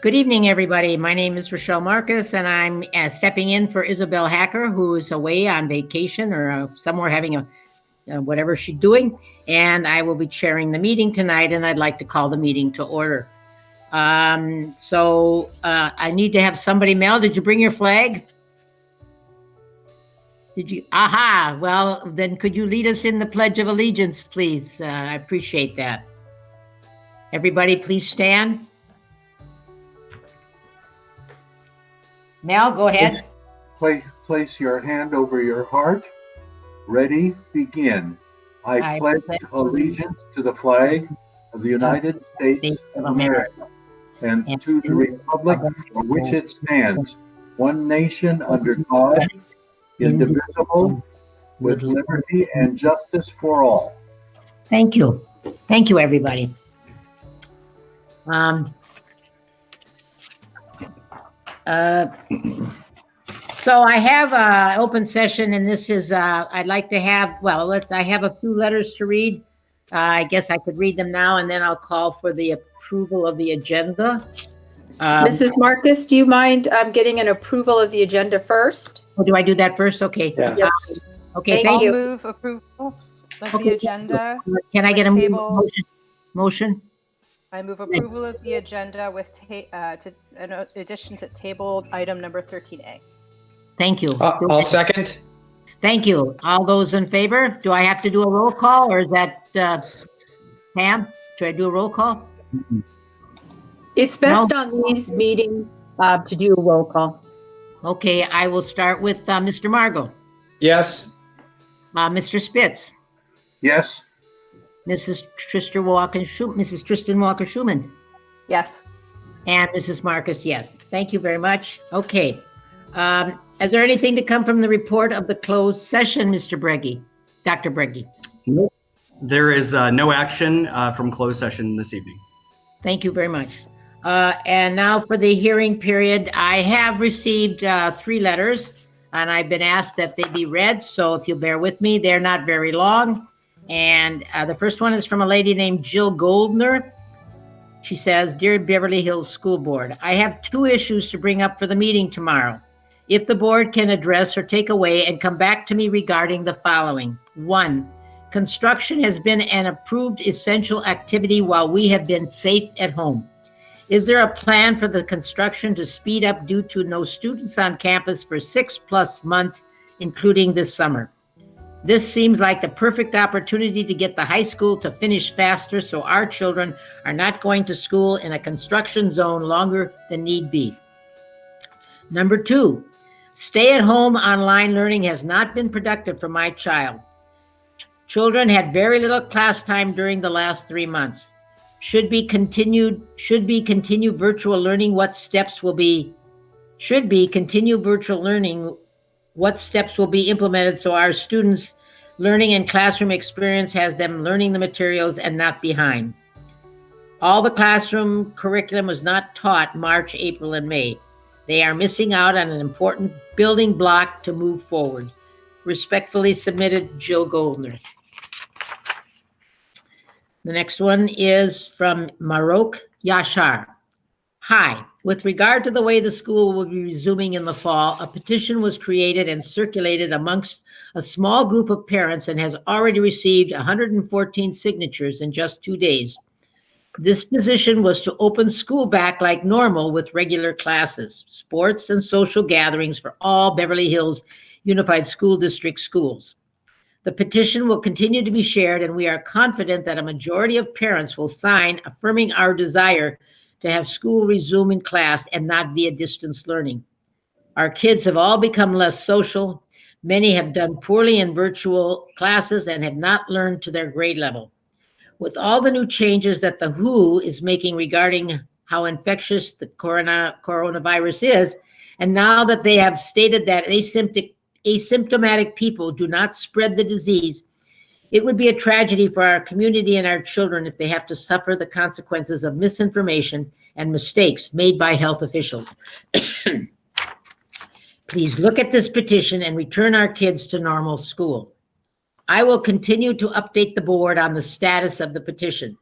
Good evening, everybody. My name is Rochelle Marcus, and I'm stepping in for Isabel Hacker, who is away on vacation or somewhere having whatever she's doing. And I will be chairing the meeting tonight, and I'd like to call the meeting to order. I need to have somebody. Mel, did you bring your flag? Did you? Aha. Well, then could you lead us in the Pledge of Allegiance, please? I appreciate that. Everybody, please stand. Mel, go ahead. Place your hand over your heart. Ready, begin. I pledge allegiance to the flag of the United States of America and to the republic for which it stands, one nation under God, indivisible, with liberty and justice for all. Thank you. Thank you, everybody. So I have an open session, and this is, I'd like to have, I have a few letters to read. I guess I could read them now, and then I'll call for the approval of the agenda. Mrs. Marcus, do you mind getting an approval of the agenda first? Oh, do I do that first? Okay. Yeah. Yes. Okay, Thank you. I'll move approval of the agenda. Can I get a motion? I move approval of the agenda with in addition to tabled item number 13A. Thank you. I'll second. Thank you. All those in favor? Do I have to do a roll call, or is that Pam? Should I do a roll call? It's best on these meetings to do a roll call. Okay, I will start with Mr. Margot. Yes. Mr. Spitz. Yes. Mrs. Tristan Walker-Schuman. Yes. And Mrs. Marcus, yes. Thank you very much. Okay. Is there anything to come from the report of the closed session, Mr. Breggy? Dr. Breggy? Nope. There is no action from closed session this evening. Thank you very much. And now for the hearing period, I have received 3 letters, and I've been asked that they be read. So if you'll bear with me, they're not very long. And the first one is from a lady named Jill Goldner. She says, "Dear Beverly Hills School Board, I have 2 issues to bring up for the meeting tomorrow. If the board can address or take away and come back to me regarding the following. 1, construction has been an approved essential activity while we have been safe at home. Is there a plan for the construction to speed up due to no students on campus for 6+ months, including this summer? This seems like the perfect opportunity to get the high school to finish faster so our children are not going to school in a construction zone longer than need be. Number 2, stay-at-home online learning has not been productive for my child. Children had very little class time during the last 3 months. Should be continue virtual learning? What steps will be implemented so our students' learning and classroom experience has them learning the materials and not behind? All the classroom curriculum was not taught March, April, and May. They are missing out on an important building block to move forward. Respectfully submitted, Jill Goldner." The next one is from Marok Yashar. "Hi, with regard to the way the school will be resuming in the fall, a petition was created and circulated amongst a small group of parents and has already received 114 signatures in just 2 days. This position was to open school back like normal with regular classes, sports, and social gatherings for all Beverly Hills Unified School District schools. The petition will continue to be shared, and we are confident that a majority of parents will sign affirming our desire to have school resume in class and not via distance learning. Our kids have all become less social. Many have done poorly in virtual classes and have not learned to their grade level. With all the new changes that the WHO is making regarding how infectious the coronavirus is, and now that they have stated that asymptomatic people do not spread the disease, it would be a tragedy for our community and our children if they have to suffer the consequences of misinformation and mistakes made by health officials. Please look at this petition and return our kids to normal school. I will continue to update the board on the status of the petition,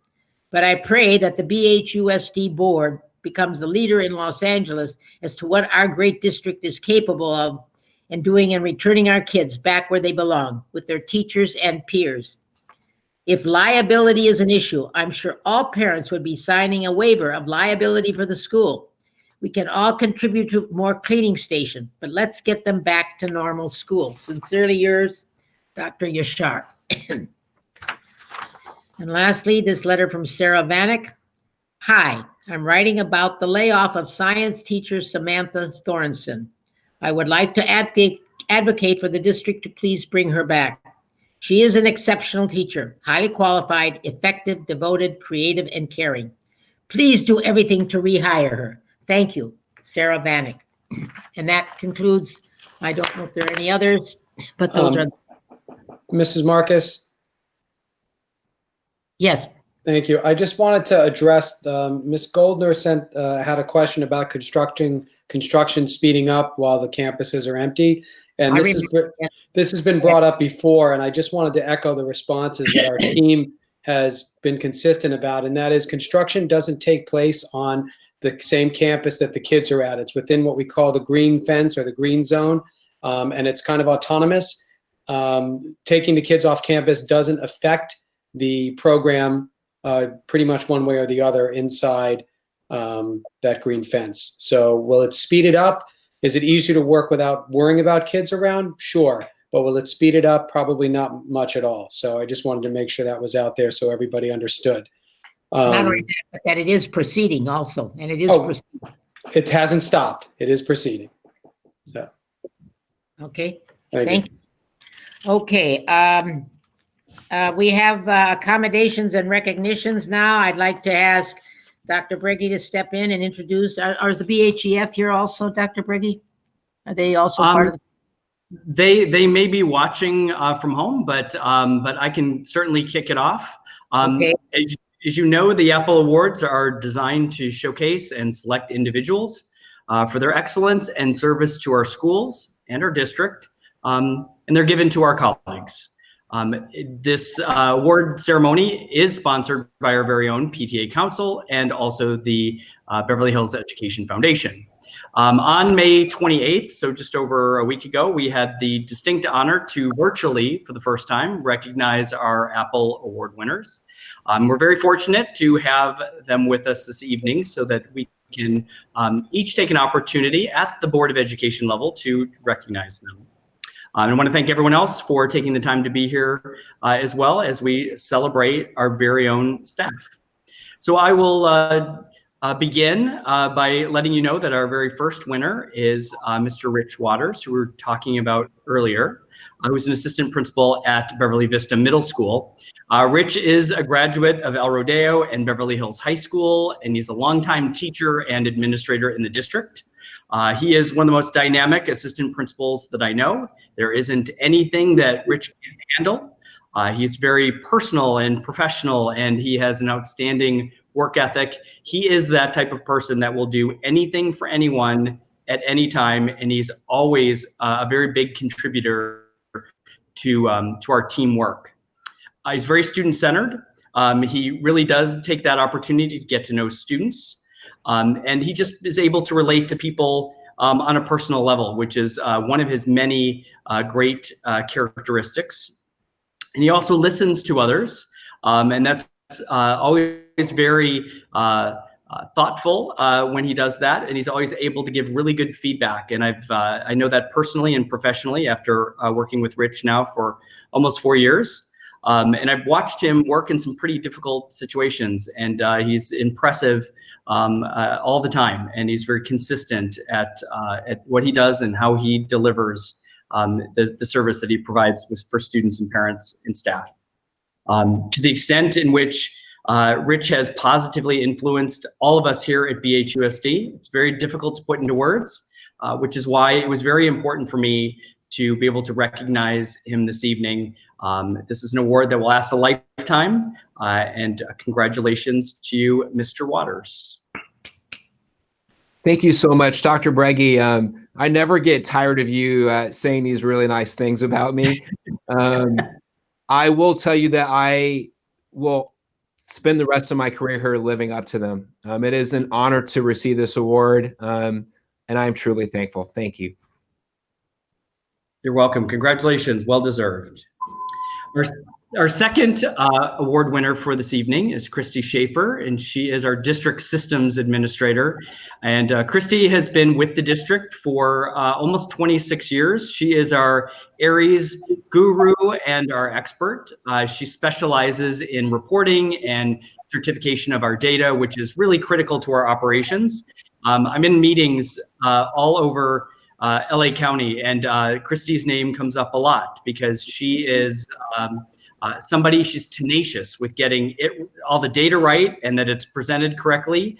but I pray that the BHUSD board becomes the leader in Los Angeles as to what our great district is capable of and doing and returning our kids back where they belong with their teachers and peers. If liability is an issue, I'm sure all parents would be signing a waiver of liability for the school. We can all contribute to more cleaning station, but let's get them back to normal school. Sincerely yours, Dr. Yashar. And lastly, this letter from Sarah Vanek. Hi, I'm writing about the layoff of science teacher Samantha Thorenson. I would like to advocate for the district to please bring her back. She is an exceptional teacher, highly qualified, effective, devoted, creative, and caring. Please do everything to rehire her. Thank you, Sarah Vanek. And that concludes, I don't know if there are any others, but those are. Mrs. Marcus? Yes. Thank you. I just wanted to address, Ms. Goldner had a question about construction speeding up while the campuses are empty. And this has been brought up before, and I just wanted to echo the responses that our team has been consistent about, and that is construction doesn't take place on the same campus that the kids are at. It's within what we call the green fence or the green zone, and it's kind of autonomous. Taking the kids off campus doesn't affect the program pretty much one way or the other inside that green fence. So will it speed it up? Is it easier to work without worrying about kids around? Sure. But will it speed it up? Probably not much at all. So I just wanted to make sure that was out there so everybody understood. Not only that, but that it is proceeding also, and it is proceeding. It hasn't stopped. It is proceeding. So. Okay. Thank you. Okay. We have accommodations and recognitions now. I'd like to ask Dr. Breggy to step in and introduce. Is the BHEF here also, Dr. Breggy? Are they also part of the? They may be watching from home, but I can certainly kick it off. Okay. As you know, the Apple Awards are designed to showcase and select individuals for their excellence and service to our schools and our district, and they're given to our colleagues. This award ceremony is sponsored by our very own PTA Council and also the Beverly Hills Education Foundation. On May 28th, so just over a week ago, we had the distinct honor to virtually, for the first time, recognize our Apple Award winners. We're very fortunate to have them with us this evening so that we can each take an opportunity at the Board of Education level to recognize them. I want to thank everyone else for taking the time to be here as well as we celebrate our very own staff. So I will begin by letting you know that our very first winner is Mr. Rich Waters, who we were talking about earlier, who's an assistant principal at Beverly Vista Middle School. Rich is a graduate of El Rodeo and Beverly Hills High School, and he's a longtime teacher and administrator in the district. He is one of the most dynamic assistant principals that I know. There isn't anything that Rich can't handle. He's very personal and professional, and he has an outstanding work ethic. He is that type of person that will do anything for anyone at any time, and he's always a very big contributor to our teamwork. He's very student-centered. He really does take that opportunity to get to know students. And he just is able to relate to people on a personal level, which is one of his many great characteristics. And he also listens to others, and that's always very thoughtful when he does that. And he's always able to give really good feedback. And I know that personally and professionally after working with Rich now for almost 4 years. And I've watched him work in some pretty difficult situations, and he's impressive all the time, and he's very consistent at what he does and how he delivers the service that he provides for students and parents and staff. To the extent in which Rich has positively influenced all of us here at BHUSD, it's very difficult to put into words, which is why it was very important for me to be able to recognize him this evening. This is an award that will last a lifetime, and congratulations to you, Mr. Waters. Thank you so much, Dr. Breggy. I never get tired of you saying these really nice things about me. I will tell you that I will spend the rest of my career here living up to them. It is an honor to receive this award, and I'm truly thankful. Thank you. You're welcome. Congratulations. Well deserved. Our second award winner for this evening is Christy Schaefer, and she is our district systems administrator. And Christy has been with the district for almost 26 years. She is our Aries guru and our expert. She specializes in reporting and certification of our data, which is really critical to our operations. I'm in meetings all over LA County, and Christy's name comes up a lot because she is she's tenacious with getting all the data right and that it's presented correctly,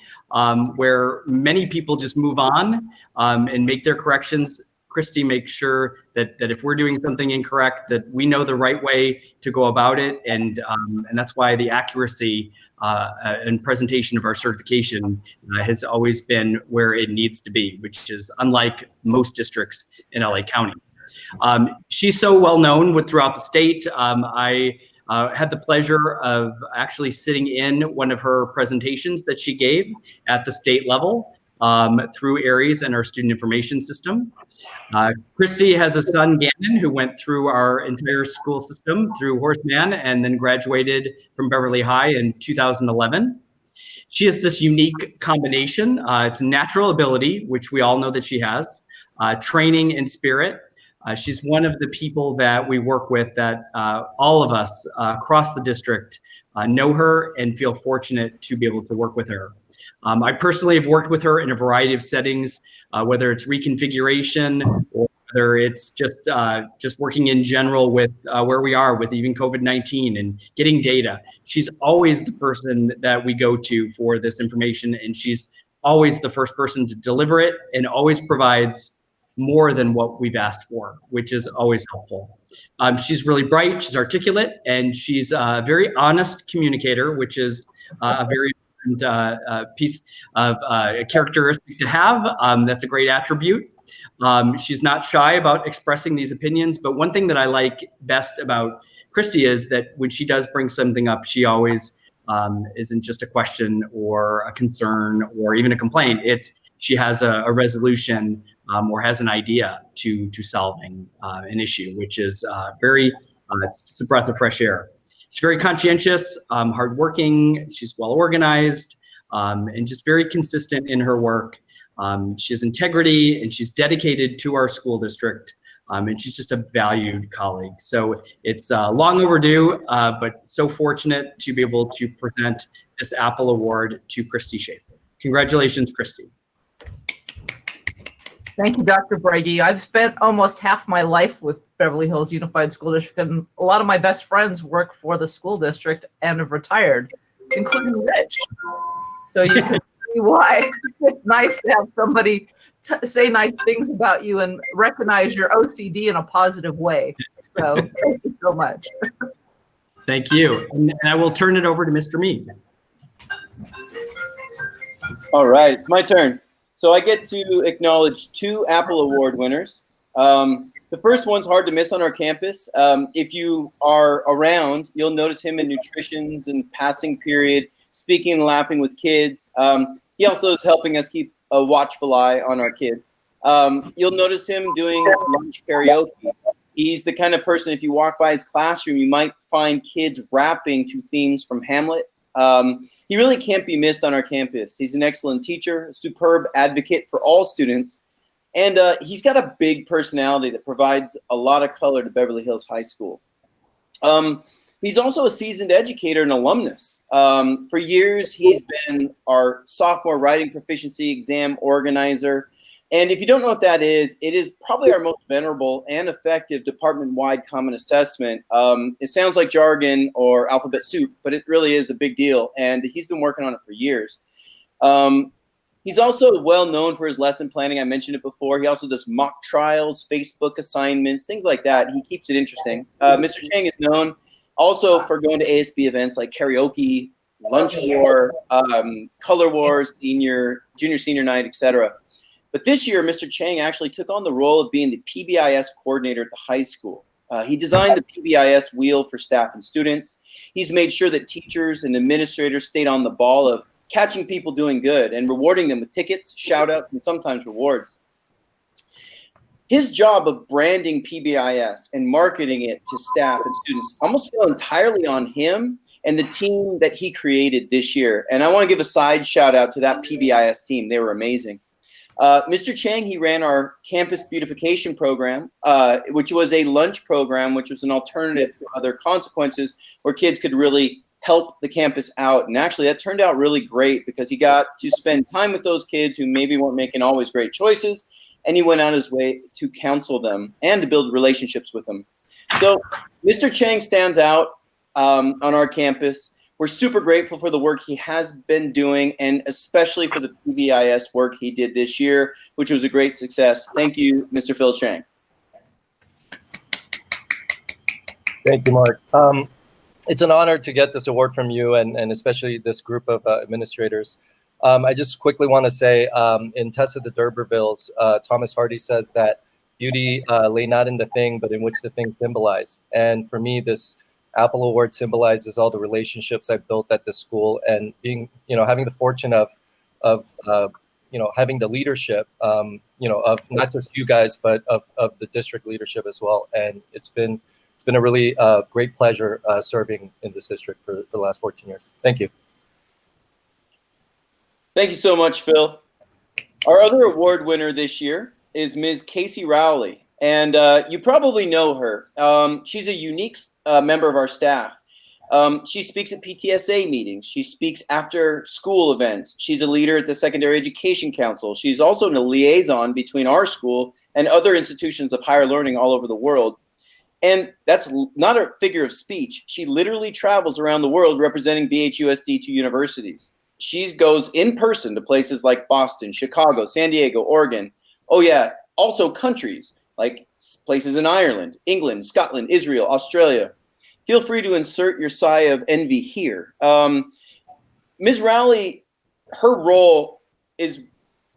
where many people just move on and make their corrections. Christy makes sure that if we're doing something incorrect, that we know the right way to go about it, and that's why the accuracy and presentation of our certification has always been where it needs to be, which is unlike most districts in LA County. She's so well known throughout the state. I had the pleasure of actually sitting in one of her presentations that she gave at the state level through Aries and our student information system. Christy has a son, Gannon, who went through our entire school system through Horace Mann and then graduated from Beverly High in 2011. She has this unique combination. It's natural ability, which we all know that she has, training and spirit. She's one of the people that we work with that all of us across the district know her and feel fortunate to be able to work with her. I personally have worked with her in a variety of settings, whether it's reconfiguration or whether it's just working in general with where we are with even COVID-19 and getting data. She's always the person that we go to for this information, and she's always the first person to deliver it and always provides more than what we've asked for, which is always helpful. She's really bright, she's articulate, and she's a very honest communicator, which is a very piece of a characteristic to have. That's a great attribute. She's not shy about expressing these opinions, but one thing that I like best about Christy is that when she does bring something up, she always isn't just a question or a concern or even a complaint. She has a resolution or has an idea to solving an issue, which is it's just a breath of fresh air. She's very conscientious, hardworking, she's well organized, and just very consistent in her work. She has integrity and she's dedicated to our school district, and she's just a valued colleague. So it's long overdue, but so fortunate to be able to present this Apple Award to Christy Schaefer. Congratulations, Christy. Thank you, Dr. Breggy. I've spent almost half my life with Beverly Hills Unified School District, and a lot of my best friends work for the school district and have retired, including Rich. So you can see why it's nice to have somebody say nice things about you and recognize your OCD in a positive way. So thank you so much. Thank you. And I will turn it over to Mr. Mead. All right, it's my turn. So I get to acknowledge 2 Apple Award winners. The first one's hard to miss on our campus. If you are around, you'll notice him in nutritions and passing period, speaking and laughing with kids. He also is helping us keep a watchful eye on our kids. You'll notice him doing lunch karaoke. He's the kind of person, if you walk by his classroom, you might find kids rapping to themes from Hamlet. He really can't be missed on our campus. He's an excellent teacher, a superb advocate for all students, and he's got a big personality that provides a lot of color to Beverly Hills High School. He's also a seasoned educator and alumnus. For years, he's been our sophomore writing proficiency exam organizer. And if you don't know what that is, it is probably our most venerable and effective department-wide common assessment. It sounds like jargon or alphabet soup, but it really is a big deal. And he's been working on it for years. He's also well known for his lesson planning. I mentioned it before. He also does mock trials, Facebook assignments, things like that. He keeps it interesting. Mr. Chang is known also for going to ASB events like karaoke, lunch war, color wars, junior senior night, etc. But this year, Mr. Chang actually took on the role of being the PBIS coordinator at the high school. He designed the PBIS wheel for staff and students. He's made sure that teachers and administrators stayed on the ball of catching people doing good and rewarding them with tickets, shout outs, and sometimes rewards. His job of branding PBIS and marketing it to staff and students almost fell entirely on him and the team that he created this year. And I want to give a side shout out to that PBIS team. They were amazing. Mr. Chang, he ran our campus beautification program, which was a lunch program, which was an alternative to other consequences where kids could really help the campus out. And actually that turned out really great because he got to spend time with those kids who maybe weren't making always great choices. And he went out his way to counsel them and to build relationships with them. So Mr. Chang stands out on our campus. We're super grateful for the work he has been doing, and especially for the PBIS work he did this year, which was a great success. Thank you, Mr. Phil Chang. Thank you, Mark. It's an honor to get this award from you and especially this group of administrators. I just quickly want to say, in Tess of the D'Urbervilles, Thomas Hardy says that beauty lay not in the thing, but in which the thing symbolized. And for me, this Apple Award symbolizes all the relationships I've built at this school, and being, having the fortune of having the leadership, of not just you guys, but of the district leadership as well. And it's been a really great pleasure serving in this district for the last 14 years. Thank you. Thank you so much, Phil. Our other award winner this year is Ms. Casey Rowley. And you probably know her. She's a unique member of our staff. She speaks at PTSA meetings. She speaks after school events. She's a leader at the Secondary Education Council. She's also a liaison between our school and other institutions of higher learning all over the world. And that's not a figure of speech. She literally travels around the world representing BHUSD to universities. She goes in person to places like Boston, Chicago, San Diego, Oregon. Oh yeah, also countries like places in Ireland, England, Scotland, Israel, Australia. Feel free to insert your sigh of envy here. Ms. Rowley, her role is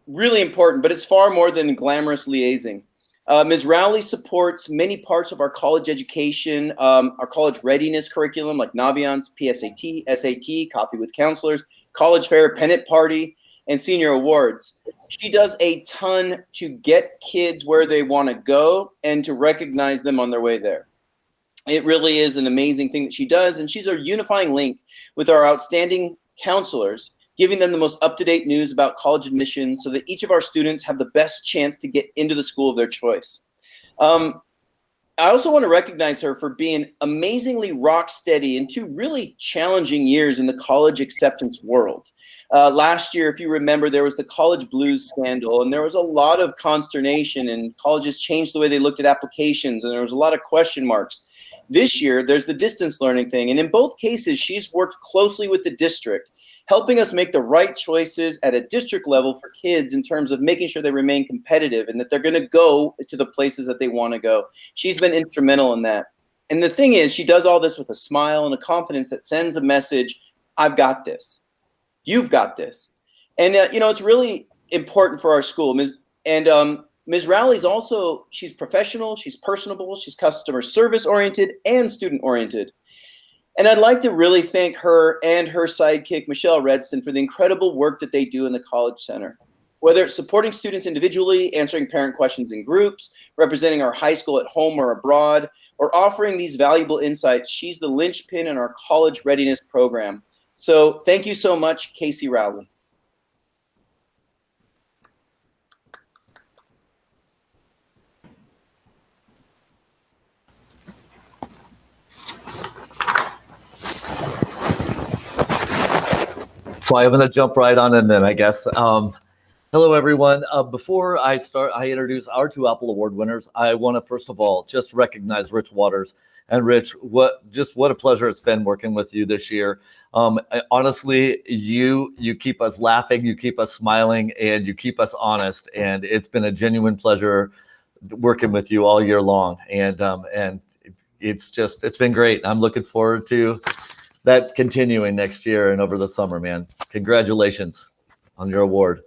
really important, but it's far more than glamorous liaising. Ms. Rowley supports many parts of our college education, our college readiness curriculum like Naviance, PSAT, SAT, Coffee with Counselors, College Fair, Pennant Party, and Senior Awards. She does a ton to get kids where they want to go and to recognize them on their way there. It really is an amazing thing that she does, and she's a unifying link with our outstanding counselors, giving them the most up-to-date news about college admissions so that each of our students have the best chance to get into the school of their choice. I also want to recognize her for being amazingly rock steady in 2 really challenging years in the college acceptance world. Last year, if you remember, there was the college blues scandal, and there was a lot of consternation, and colleges changed the way they looked at applications, and there was a lot of question marks. This year, there's the distance learning thing, and in both cases, she's worked closely with the district, helping us make the right choices at a district level for kids in terms of making sure they remain competitive and that they're going to go to the places that they want to go. She's been instrumental in that. And the thing is, she does all this with a smile and a confidence that sends a message, I've got this. You've got this. And, it's really important for our school. Ms. Rowley's also, she's professional, she's personable, she's customer service oriented and student oriented. And I'd like to really thank her and her sidekick, Michelle Redston, for the incredible work that they do in the College Center. Whether it's supporting students individually, answering parent questions in groups, representing our high school at home or abroad, or offering these valuable insights, she's the linchpin in our college readiness program. So thank you so much, Casey Rowley. So I'm going to jump right on in then, I guess. Hello, everyone. Before I introduce our 2 Apple Award winners, I want to first of all just recognize Rich Waters. And Rich, what a pleasure it's been working with you this year. Honestly, you keep us laughing, you keep us smiling, and you keep us honest. And it's been a genuine pleasure working with you all year long. And it's been great. I'm looking forward to that continuing next year and over the summer, man. Congratulations on your award.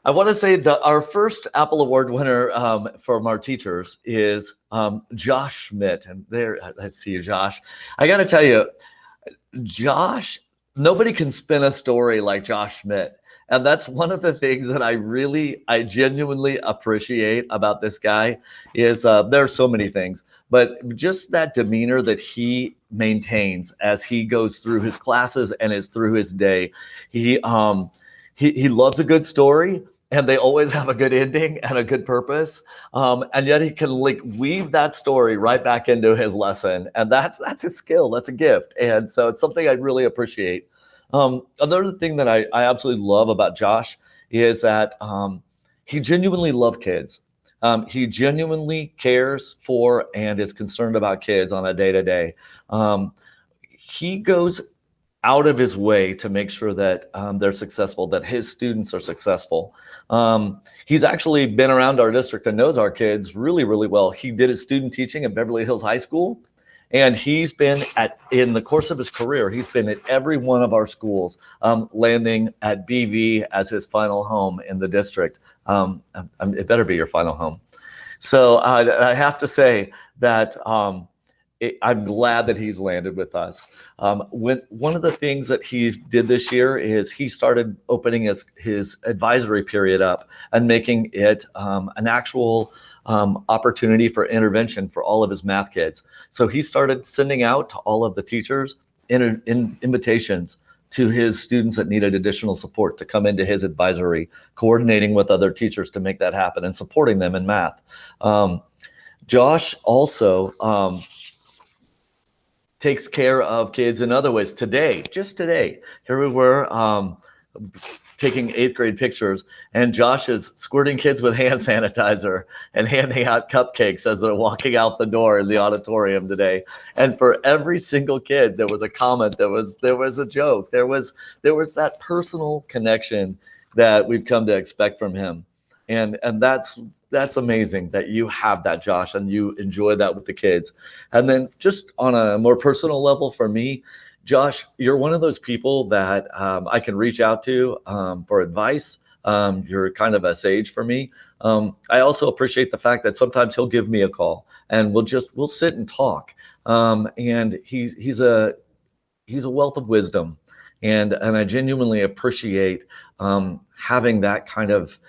I want to say that our first Apple Award winner from our teachers is Josh Schmidt. And there, let's see you, Josh. I got to tell you, Josh, nobody can spin a story like Josh Schmidt. And that's one of the things that I genuinely appreciate about this guy is there are so many things, but just that demeanor that he maintains as he goes through his classes and is through his day. He loves a good story, and they always have a good ending and a good purpose. And yet he can like weave that story right back into his lesson. And that's his skill. That's a gift. And so it's something I really appreciate. Another thing that I absolutely love about Josh is that he genuinely loves kids. He genuinely cares for and is concerned about kids on a day-to-day. He goes out of his way to make sure that they're successful, that his students are successful. He's actually been around our district and knows our kids really, really well. He did his student teaching at Beverly Hills High School, and he's been in the course of his career, he's been at every one of our schools, landing at BV as his final home in the district. It better be your final home. So I have to say that I'm glad that he's landed with us. One of the things that he did this year is he started opening his advisory period up and making it an actual opportunity for intervention for all of his math kids. So he started sending out to all of the teachers invitations to his students that needed additional support to come into his advisory, coordinating with other teachers to make that happen and supporting them in math. Josh also takes care of kids in other ways. Just today, here we were taking 8th grade pictures, and Josh is squirting kids with hand sanitizer and handing out cupcakes as they're walking out the door in the auditorium today. And for every single kid, there was a comment, there was a joke, there was that personal connection that we've come to expect from him. And that's amazing that you have that, Josh, and you enjoy that with the kids. And then just on a more personal level for me, Josh, you're one of those people that I can reach out to for advice. You're kind of a sage for me. I also appreciate the fact that sometimes he'll give me a call and we'll sit and talk. And he's a wealth of wisdom, and I genuinely appreciate having that kind of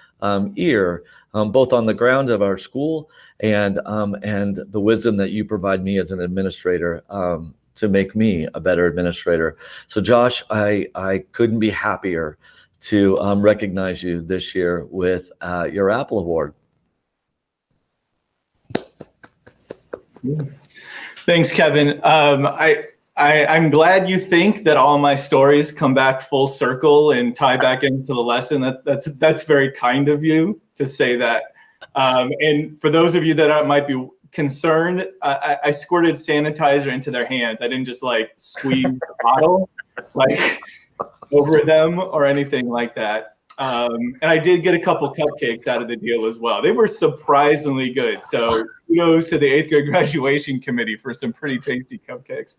ear, both on the ground of our school and the wisdom that you provide me as an administrator to make me a better administrator. So Josh, I couldn't be happier to recognize you this year with your Apple Award. Thanks, Kevin. I'm glad you think that all my stories come back full circle and tie back into the lesson. That's very kind of you to say that. And for those of you that might be concerned, I squirted sanitizer into their hands. I didn't just like squeeze the bottle like over them or anything like that. And I did get a couple cupcakes out of the deal as well. They were surprisingly good. So kudos to the 8th grade graduation committee for some pretty tasty cupcakes.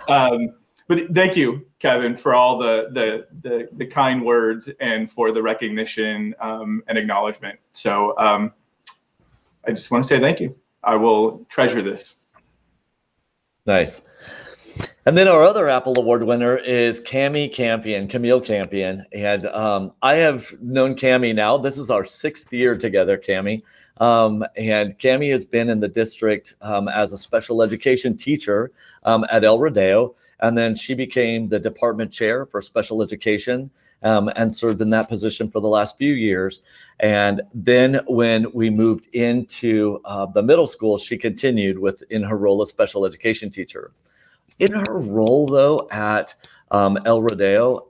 But thank you, Kevin, for all the kind words and for the recognition and acknowledgement. So I just want to say thank you. I will treasure this. Nice. And then our other Apple Award winner is Camille Campion. And I have known Camille now. This is our 6th year together, Camille. And Camille has been in the district as a special education teacher at El Rodeo. And then she became the department chair for special education and served in that position for the last few years. And then when we moved into the middle school, she continued in her role as special education teacher. In her role, though, at El Rodeo,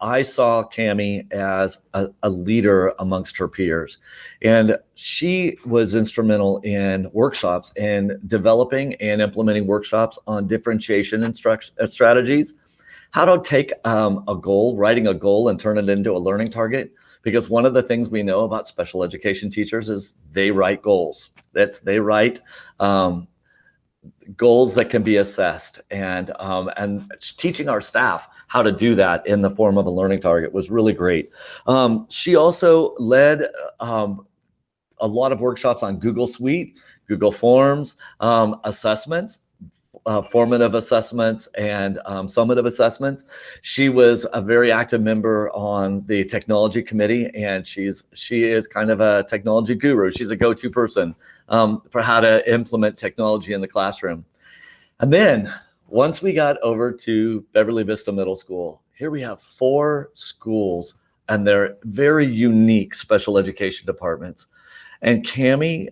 I saw Camille as a leader amongst her peers. And she was instrumental in workshops and developing and implementing workshops on differentiation and strategies, how to take a goal, writing a goal and turn it into a learning target. Because one of the things we know about special education teachers is they write goals. They write goals that can be assessed, and teaching our staff how to do that in the form of a learning target was really great. She also led a lot of workshops on Google Suite, Google Forms, assessments, formative assessments, and summative assessments. She was a very active member on the technology committee, and she is kind of a technology guru. She's a go-to person for how to implement technology in the classroom. And then once we got over to Beverly Vista Middle School, here we have 4 schools and their very unique special education departments. And Cammie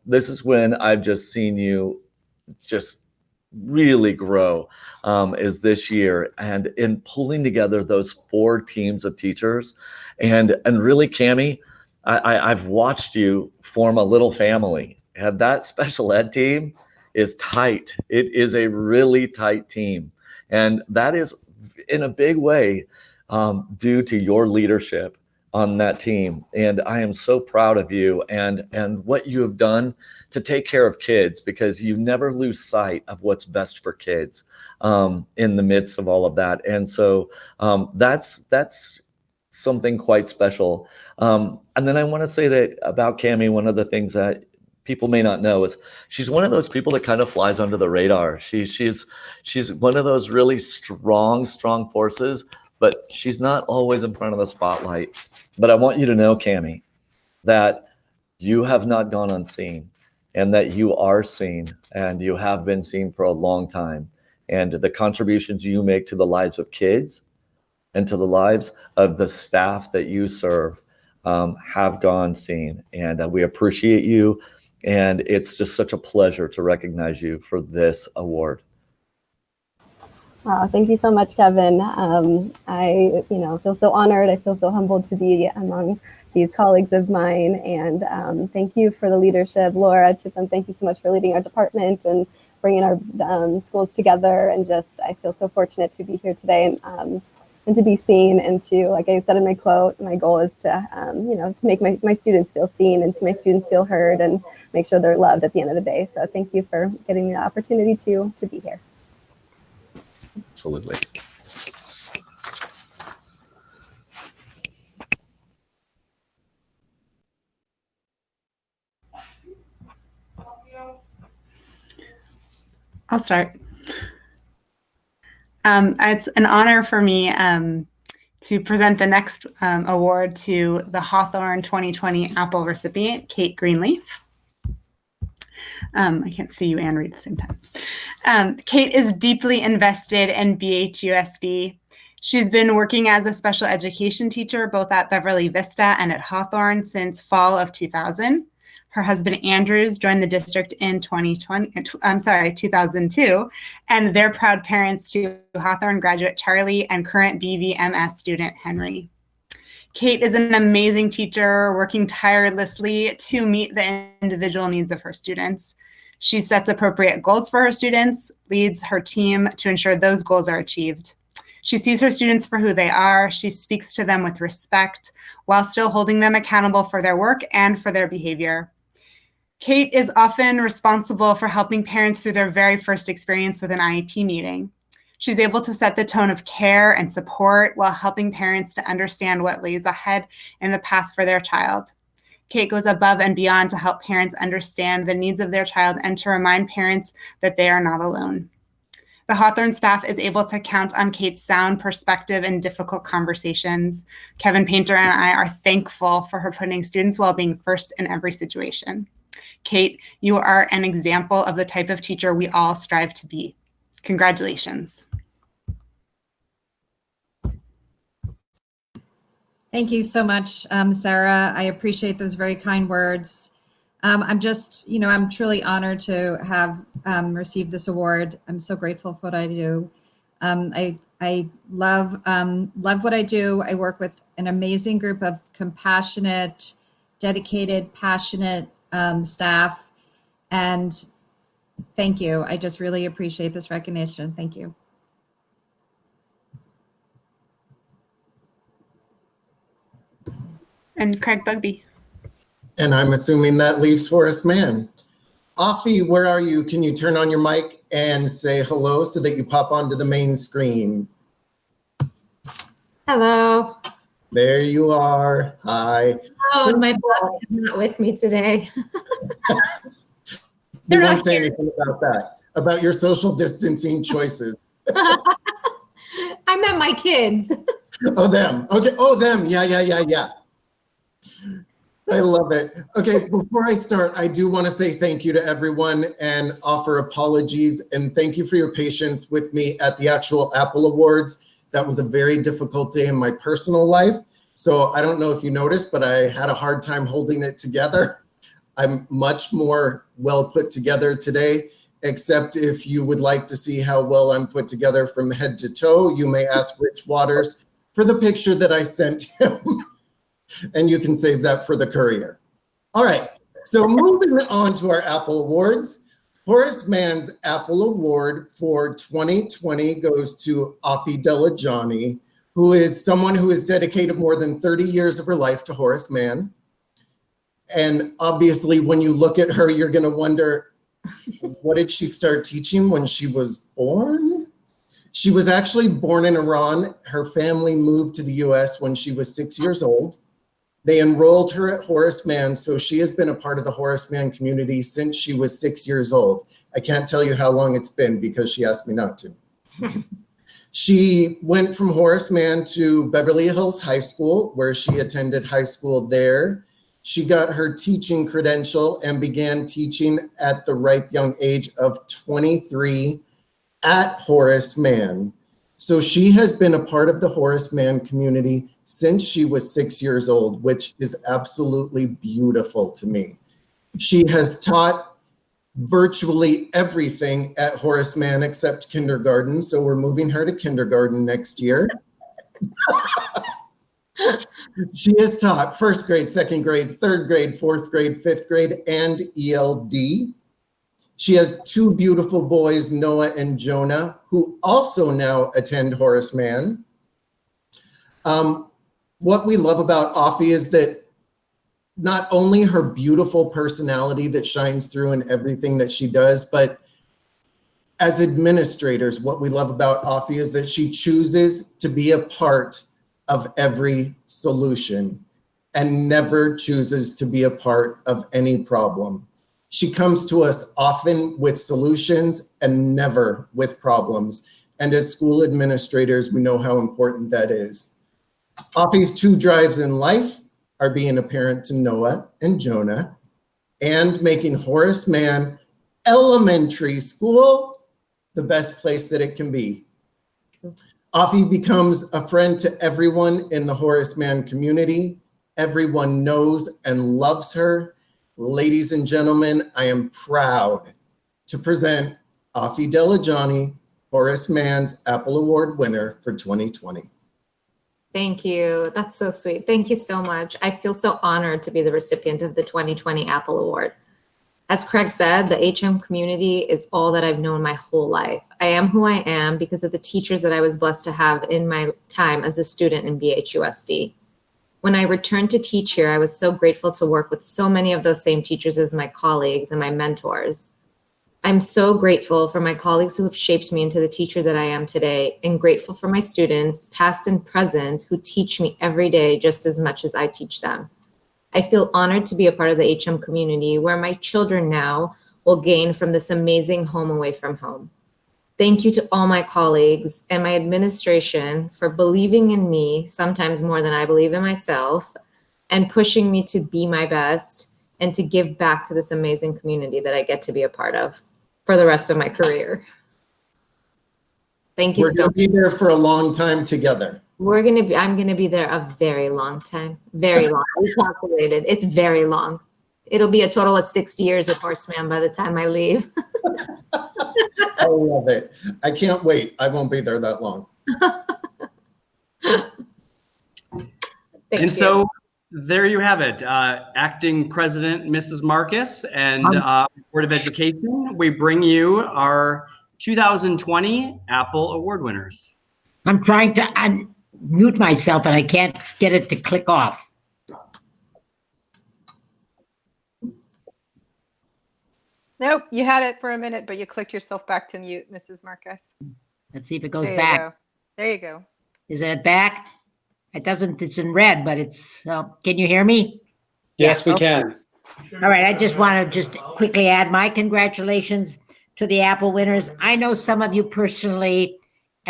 this is when I've just seen you just really grow, is this year, and in pulling together those 4 teams of teachers. And really, Cammie, I've watched you form a little family, and that special ed team is tight. It is a really tight team. And that is in a big way due to your leadership on that team. And I am so proud of you and what you have done to take care of kids, because you never lose sight of what's best for kids in the midst of all of that. And so that's something quite special. And then I want to say that about Cammie, one of the things that people may not know is she's one of those people that kind of flies under the radar. She's one of those really strong forces, but she's not always in front of the spotlight. But I want you to know, Cammie, that you have not gone unseen, and that you are seen, and you have been seen for a long time. And the contributions you make to the lives of kids and to the lives of the staff that you serve have gone seen. And we appreciate you. And it's just such a pleasure to recognize you for this award. Wow, thank you so much, Kevin. I feel so honored. I feel so humbled to be among these colleagues of mine. And thank you for the leadership. Laura Chitham, thank you so much for leading our department and bringing our schools together. And I feel so fortunate to be here today and to be seen, and to, like I said in my quote, my goal is to, to make my students feel seen and to make students feel heard and make sure they're loved at the end of the day. So thank you for getting the opportunity to be here. Absolutely. I'll start. It's an honor for me to present the next award to the Hawthorne 2020 Apple recipient, Kate Greenleaf. I can't see you and read at the same time. Kate is deeply invested in BHUSD. She's been working as a special education teacher both at Beverly Vista and at Hawthorne since fall of 2000. Her husband Andrews joined the district in 2002, and they're proud parents to Hawthorne graduate Charlie and current BVMS student Henry. Kate is an amazing teacher working tirelessly to meet the individual needs of her students. She sets appropriate goals for her students, leads her team to ensure those goals are achieved. She sees her students for who they are. She speaks to them with respect while still holding them accountable for their work and for their behavior. Kate is often responsible for helping parents through their very first experience with an IEP meeting. She's able to set the tone of care and support while helping parents to understand what lays ahead in the path for their child. Kate goes above and beyond to help parents understand the needs of their child and to remind parents that they are not alone. The Hawthorne staff is able to count on Kate's sound perspective in difficult conversations. Kevin Painter and I are thankful for her putting students' well-being first in every situation. Kate, you are an example of the type of teacher we all strive to be. Congratulations. Thank you so much, Sarah. I appreciate those very kind words. I'm just, I'm truly honored to have received this award. I'm so grateful for what I do. I love what I do. I work with an amazing group of compassionate, dedicated, passionate staff, and thank you. I just really appreciate this recognition. Thank you. And Craig Bugby. And I'm assuming that leaves Horace Mann. Afi, where are you? Can you turn on your mic and say hello so that you pop onto the main screen? Hello. There you are. Hi. Oh, and my boss is not with me today. You won't say anything about that, about your social distancing choices. I meant my kids. Oh, them. Okay. Oh, them. Yeah. I love it. Okay, before I start, I do want to say thank you to everyone and offer apologies and thank you for your patience with me at the actual Apple Awards. That was a very difficult day in my personal life. So I don't know if you noticed, but I had a hard time holding it together. I'm much more well put together today, except if you would like to see how well I'm put together from head to toe, you may ask Rich Waters for the picture that I sent him. And you can save that for the courier. All right, so moving on to our Apple Awards. Horace Mann's Apple Award for 2020 goes to Afi Delajani, who is someone who has dedicated more than 30 years of her life to Horace Mann. And obviously, when you look at her, you're gonna wonder, what did she start teaching when she was born? She was actually born in Iran. Her family moved to the US when she was 6 years old. They enrolled her at Horace Mann, so she has been a part of the Horace Mann community since she was 6 years old. I can't tell you how long it's been because she asked me not to. She went from Horace Mann to Beverly Hills High School, where she attended high school there. She got her teaching credential and began teaching at the ripe young age of 23 at Horace Mann. So she has been a part of the Horace Mann community since she was 6 years old, which is absolutely beautiful to me. She has taught virtually everything at Horace Mann except kindergarten. So we're moving her to kindergarten next year. She has taught first grade, second grade, third grade, fourth grade, fifth grade, and ELD. She has two beautiful boys, Noah and Jonah, who also now attend Horace Mann. What we love about Afi is that not only her beautiful personality that shines through in everything that she does, but as administrators, what we love about Afi is that she chooses to be a part of every solution and never chooses to be a part of any problem. She comes to us often with solutions and never with problems. And as school administrators, we know how important that is. Afi's two drives in life are being a parent to Noah and Jonah and making Horace Mann Elementary School the best place that it can be. Afi becomes a friend to everyone in the Horace Mann community. Everyone knows and loves her. Ladies and gentlemen, I am proud to present Afi Delajani, Horace Mann's Apple Award winner for 2020. Thank you. That's so sweet. Thank you so much. I feel so honored to be the recipient of the 2020 Apple Award. As Craig said, the HM community is all that I've known my whole life. I am who I am because of the teachers that I was blessed to have in my time as a student in BHUSD. When I returned to teach here, I was so grateful to work with so many of those same teachers as my colleagues and my mentors. I'm so grateful for my colleagues who have shaped me into the teacher that I am today, and grateful for my students, past and present, who teach me every day just as much as I teach them. I feel honored to be a part of the HM community where my children now will gain from this amazing home away from home. Thank you to all my colleagues and my administration for believing in me, sometimes more than I believe in myself, and pushing me to be my best and to give back to this amazing community that I get to be a part of for the rest of my career. Thank you so much. We're going to be there for a long time together. I'm going to be there a very long time, very long. We calculated, it's very long. It'll be a total of 60 years at Horace Mann by the time I leave. I love it. I can't wait. I won't be there that long. So there you have it. Acting President Mrs. Marcus and Board of Education, we bring you our 2020 Apple Award winners. I'm trying to unmute myself and I can't get it to click off. Nope, you had it for a minute, but you clicked yourself back to mute, Mrs. Marcus. Let's see if it goes There you back. go. There you go. Is it back? It doesn't, it's in red, but it's, can you hear me? Yes, we okay. can. All right, I just want to just quickly add my congratulations to the Apple winners. I know some of you personally,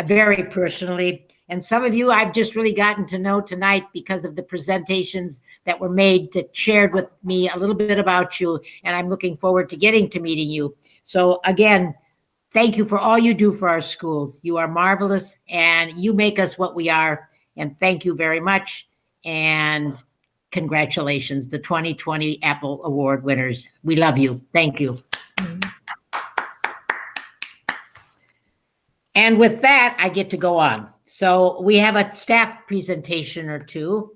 very personally, and some of you I've just really gotten to know tonight because of the presentations that were made that shared with me a little bit about you, and I'm looking forward to getting to meeting you. So again, thank you for all you do for our schools. You are marvelous, and you make us what we are, and thank you very much, and congratulations, the 2020 Apple Award winners. We love you. Thank you. And with that, I get to go on. So we have a staff presentation or two.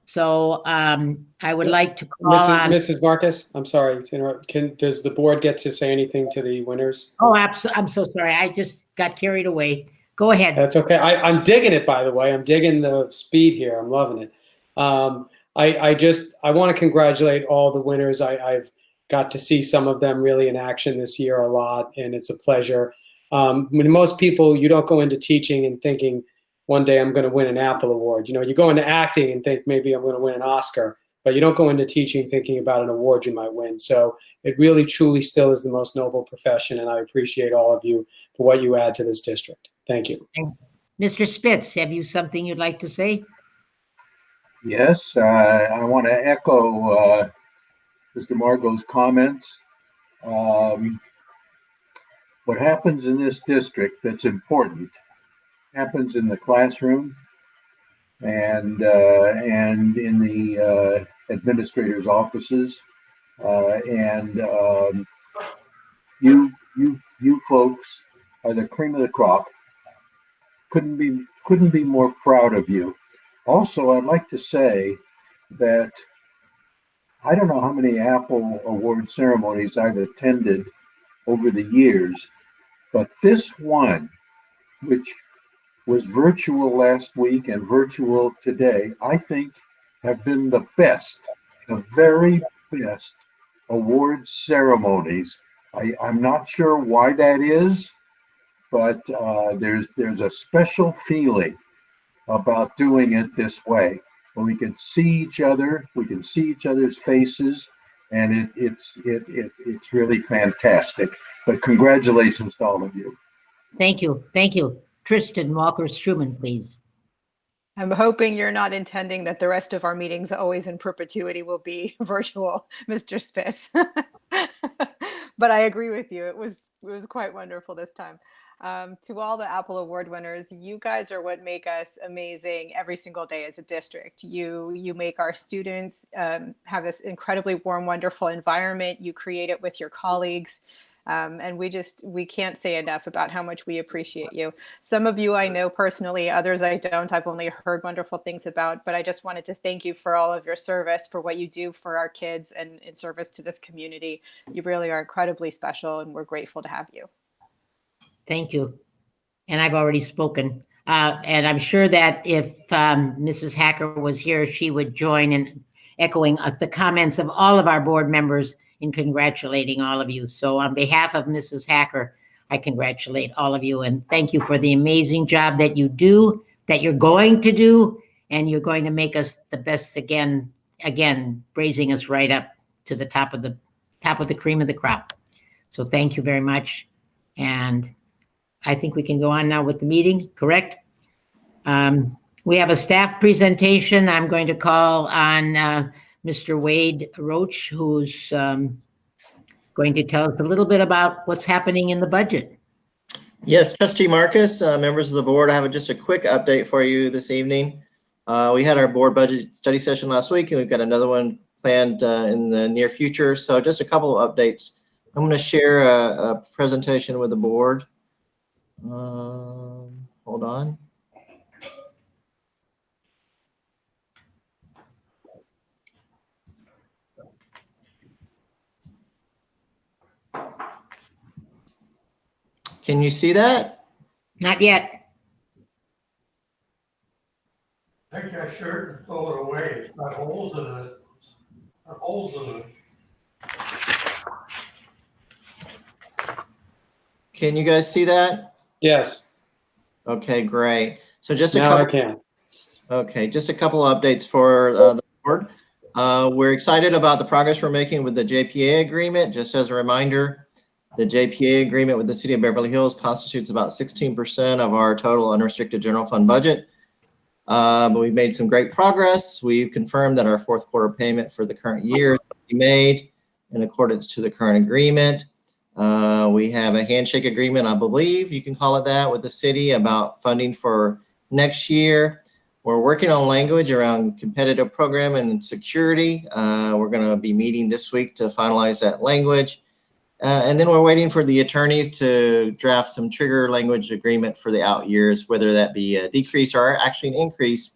So I would like to call on Mrs. Marcus, I'm sorry to interrupt. Does the board get to say anything to the winners? Oh, I'm so sorry. I just got carried away. Go ahead. That's okay. I'm digging it, by the way. I'm digging the speed here. I'm loving it. I want to congratulate all the winners. I've got to see some of them really in action this year a lot, and it's a pleasure. When most people, you don't go into teaching and thinking one day I'm going to win an Apple Award. You know, you go into acting and think maybe I'm going to win an Oscar, but you don't go into teaching thinking about an award you might win. So it really, truly still is the most noble profession, and I appreciate all of you for what you add to this district. Thank you. Mr. Spitz, have you something you'd like to say? Yes, I want to echo Mr. Margot's comments. What happens in this district that's important happens in the classroom and in the administrators' offices, you folks are the cream of the crop. Couldn't be more proud of you. Also, I'd like to say that I don't know how many Apple Award ceremonies I've attended over the years, but this one, which was virtual last week and virtual today, I think have been the best, the very best award ceremonies. I'm not sure why that is, but there's a special feeling about doing it this way. When we can see each other, we can see each other's faces, and it's really fantastic. But congratulations to all of you. Thank you. Thank you. Tristan Walker-Struman, please. I'm hoping you're not intending that the rest of our meetings always in perpetuity will be virtual, Mr. Spitz. But I agree with you. It was quite wonderful this time. To all the Apple Award winners, you guys are what make us amazing every single day as a district. You make our students have this incredibly warm, wonderful environment. You create it with your colleagues. And we can't say enough about how much we appreciate you. Some of you I know personally, others I don't. I've only heard wonderful things about, but I just wanted to thank you for all of your service, for what you do for our kids and in service to this community. You really are incredibly special, and we're grateful to have you. Thank you. And I've already spoken. And I'm sure that if Mrs. Hacker was here, she would join in echoing the comments of all of our board members in congratulating all of you. So on behalf of Mrs. Hacker, I congratulate all of you and thank you for the amazing job that you do, that you're going to do, and you're going to make us the best again, raising us right up to the top of the cream of the crop. So thank you very much. And I think we can go on now with the meeting, correct? We have a staff presentation. I'm going to call on Mr. Wade Roach, who's going to tell us a little bit about what's happening in the budget. Yes, Trustee Marcus, members of the board, I have just a quick update for you this evening. We had our board budget study session last week, and we've got another one planned in the near future. So just a couple of updates. I'm going to share a presentation with the board. Hold on. Can you see that? Not yet. Take that shirt and throw it away. It's got holes in it. Got holes in it. Can you guys see that? Yes. Okay, great. So just a Now couple. I can. Okay, just a couple of updates for the board. We're excited about the progress we're making with the JPA agreement. Just as a reminder, the JPA agreement with the City of Beverly Hills constitutes about 16% of our total unrestricted general fund budget. But we've made some great progress. We've confirmed that our fourth quarter payment for the current year will be made in accordance to the current agreement. We have a handshake agreement, I believe you can call it that, with the city about funding for next year. We're working on language around competitive program and security. We're going to be meeting this week to finalize that language. And then we're waiting for the attorneys to draft some trigger language agreement for the out years, whether that be a decrease or actually an increase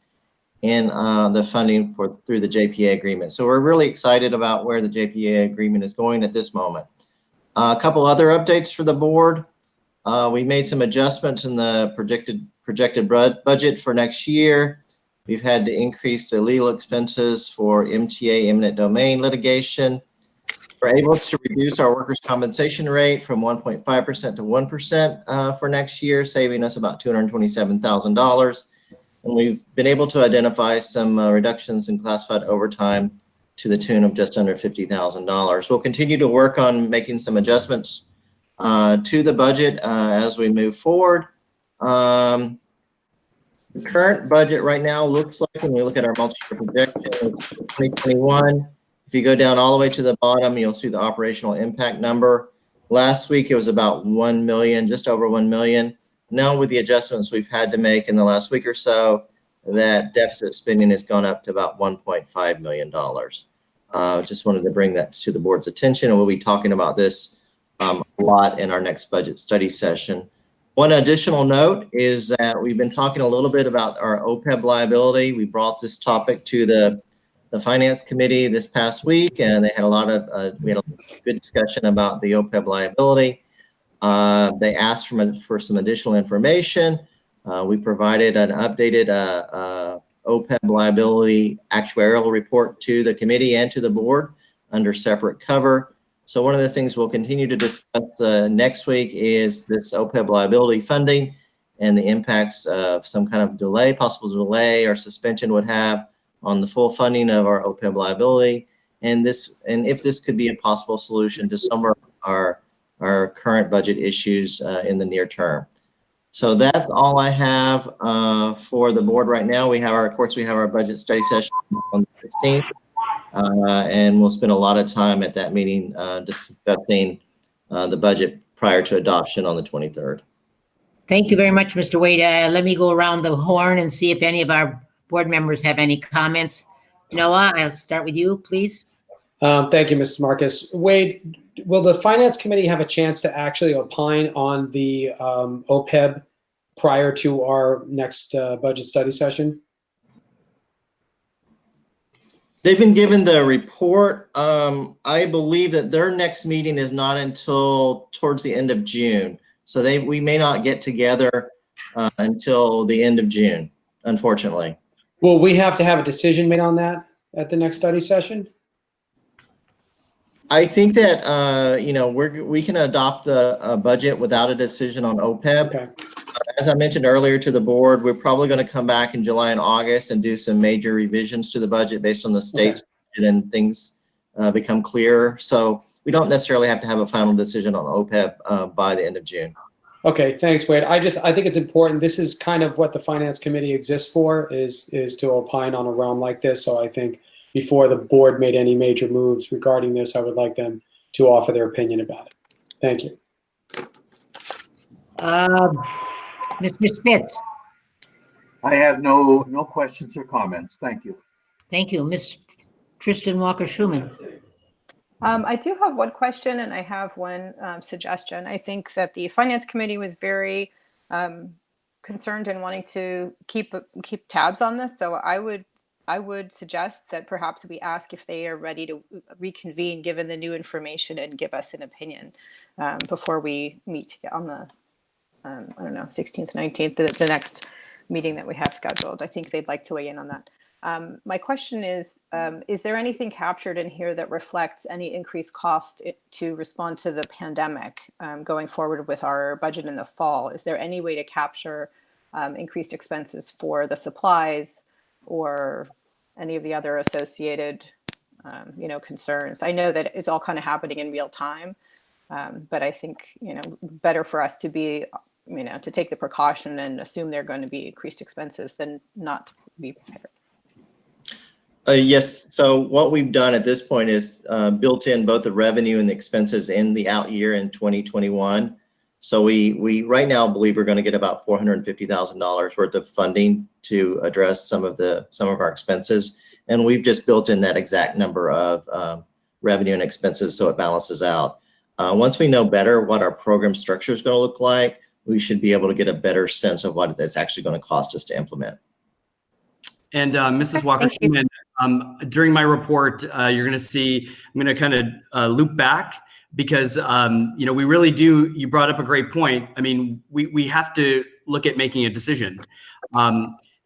in the funding through the JPA agreement. So we're really excited about where the JPA agreement is going at this moment. A couple other updates for the board. We made some adjustments in the projected budget for next year. We've had to increase the legal expenses for MTA eminent domain litigation. We're able to reduce our workers' compensation rate from 1.5% to 1% for next year, saving us about $227,000. And we've been able to identify some reductions in classified overtime to the tune of just under $50,000. We'll continue to work on making some adjustments to the budget as we move forward. The current budget right now looks like, when we look at our multi-year projections, 2021, if you go down all the way to the bottom, you'll see the operational impact number. Last week, it was about 1 million, just over 1 million. Now with the adjustments we've had to make in the last week or so, that deficit spending has gone up to about $1.5 million. Just wanted to bring that to the board's attention, and we'll be talking about this a lot in our next budget study session. One additional note is that we've been talking a little bit about our OPEB liability. We brought this topic to the Finance Committee this past week, and they had a lot of we had a good discussion about the OPEB liability. They asked for some additional information. We provided an updated OPEB liability actuarial report to the committee and to the board under separate cover. So one of the things we'll continue to discuss next week is this OPEB liability funding and the impacts of some kind of delay, possible delay or suspension would have on the full funding of our OPEB liability, and if this could be a possible solution to some of our current budget issues in the near term. So that's all I have for the board right now. Of course, we have our budget study session on the 16th, and we'll spend a lot of time at that meeting discussing the budget prior to adoption on the 23rd. Thank you very much, Mr. Wade. Let me go around the horn and see if any of our board members have any comments. Noah, I'll start with you, please. Thank you, Mrs. Marcus. Wade, will the Finance Committee have a chance to actually opine on the OPEB prior to our next budget study session? They've been given the report. I believe that their next meeting is not until towards the end of June. So we may not get together until the end of June, unfortunately. Will we have to have a decision made on that at the next study session? I think that we can adopt a budget without a decision on OPEB. Okay. As I mentioned earlier to the board, we're probably going to come back in July and August and do some major revisions to the budget based on the state's budget and things become clearer. So we don't necessarily have to have a final decision on OPEB by the end of June. Okay, thanks, Wade. I think it's important. This is kind of what the Finance Committee exists for, is to opine on a realm like this. So I think before the board made any major moves regarding this, I would like them to offer their opinion about it. Thank you. Mr. Spitz. I have no questions or comments. Thank you. Thank you. Ms. Tristan Walker-Schuman. I do have one question and I have one suggestion. I think that the Finance Committee was very concerned and wanting to keep tabs on this. So I would suggest that perhaps we ask if they are ready to reconvene given the new information and give us an opinion before we meet on the, 16th, 19th, the next meeting that we have scheduled. I think they'd like to weigh in on that. My question is there anything captured in here that reflects any increased cost to respond to the pandemic going forward with our budget in the fall? Is there any way to capture increased expenses for the supplies or any of the other associated, concerns? I know that it's all kind of happening in real time, but I think, better for us to be, to take the precaution and assume they're going to be increased expenses than not be prepared. Yes. So what we've done at this point is built in both the revenue and the expenses in the out year in 2021. So we right now believe we're going to get about $450,000 worth of funding to address some of our expenses, and we've just built in that exact number of revenue and expenses so it balances out. Once we know better what our program structure is going to look like, we should be able to get a better sense of what it's actually going to cost us to implement. And Mrs. Walker-Schuman, during my report, you're going to see, I'm going to kind of loop back because, we really do, you brought up a great point. I mean, we have to look at making a decision.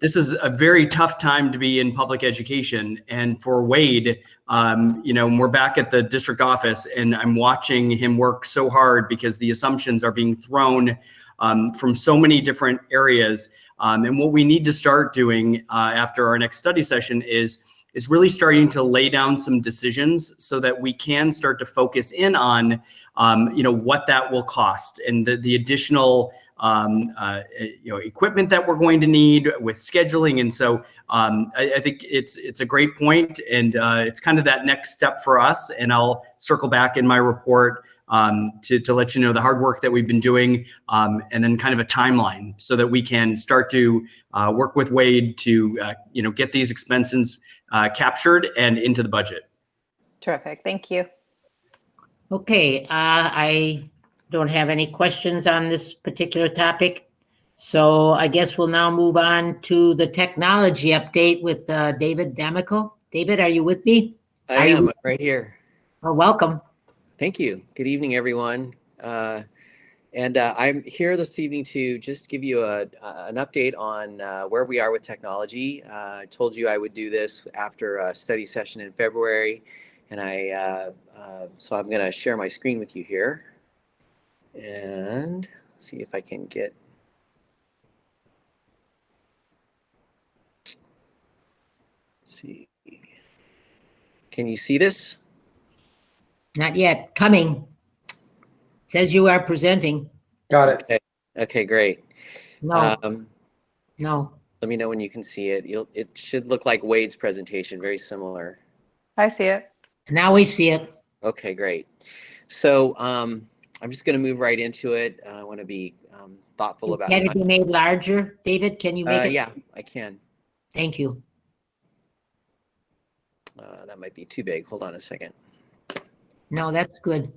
This is a very tough time to be in public education. And for Wade, we're back at the district office and I'm watching him work so hard because the assumptions are being thrown from so many different areas. And what we need to start doing after our next study session is really starting to lay down some decisions so that we can start to focus in on, what that will cost and the additional, equipment that we're going to need with scheduling. And so I think it's a great point, and it's kind of that next step for us. And I'll circle back in my report to let you know the hard work that we've been doing, and then kind of a timeline so that we can start to work with Wade to get these expenses captured and into the budget. Terrific. Thank you. Okay, I don't have any questions on this particular topic. So I guess we'll now move on to the technology update with David D'Amico. David, are you with me? I am right here. Oh, welcome. Thank you. Good evening, everyone. And I'm here this evening to just give you an update on where we are with technology. I told you I would do this after a study session in February, and so I'm going to share my screen with you here and see if I can get. Let's see. Can you see this? Not yet. Coming. Says you are presenting. Got it. Okay, okay, great. No. No. Let me know when you can see it. It should look like Wade's presentation, very similar. I see it. Now we see it. Okay, great. So I'm just going to move right into it. I want to be thoughtful about Can it be made larger, David? Can you make it? Yeah, I can. Thank you. That might be too big. Hold on a second. No, that's good.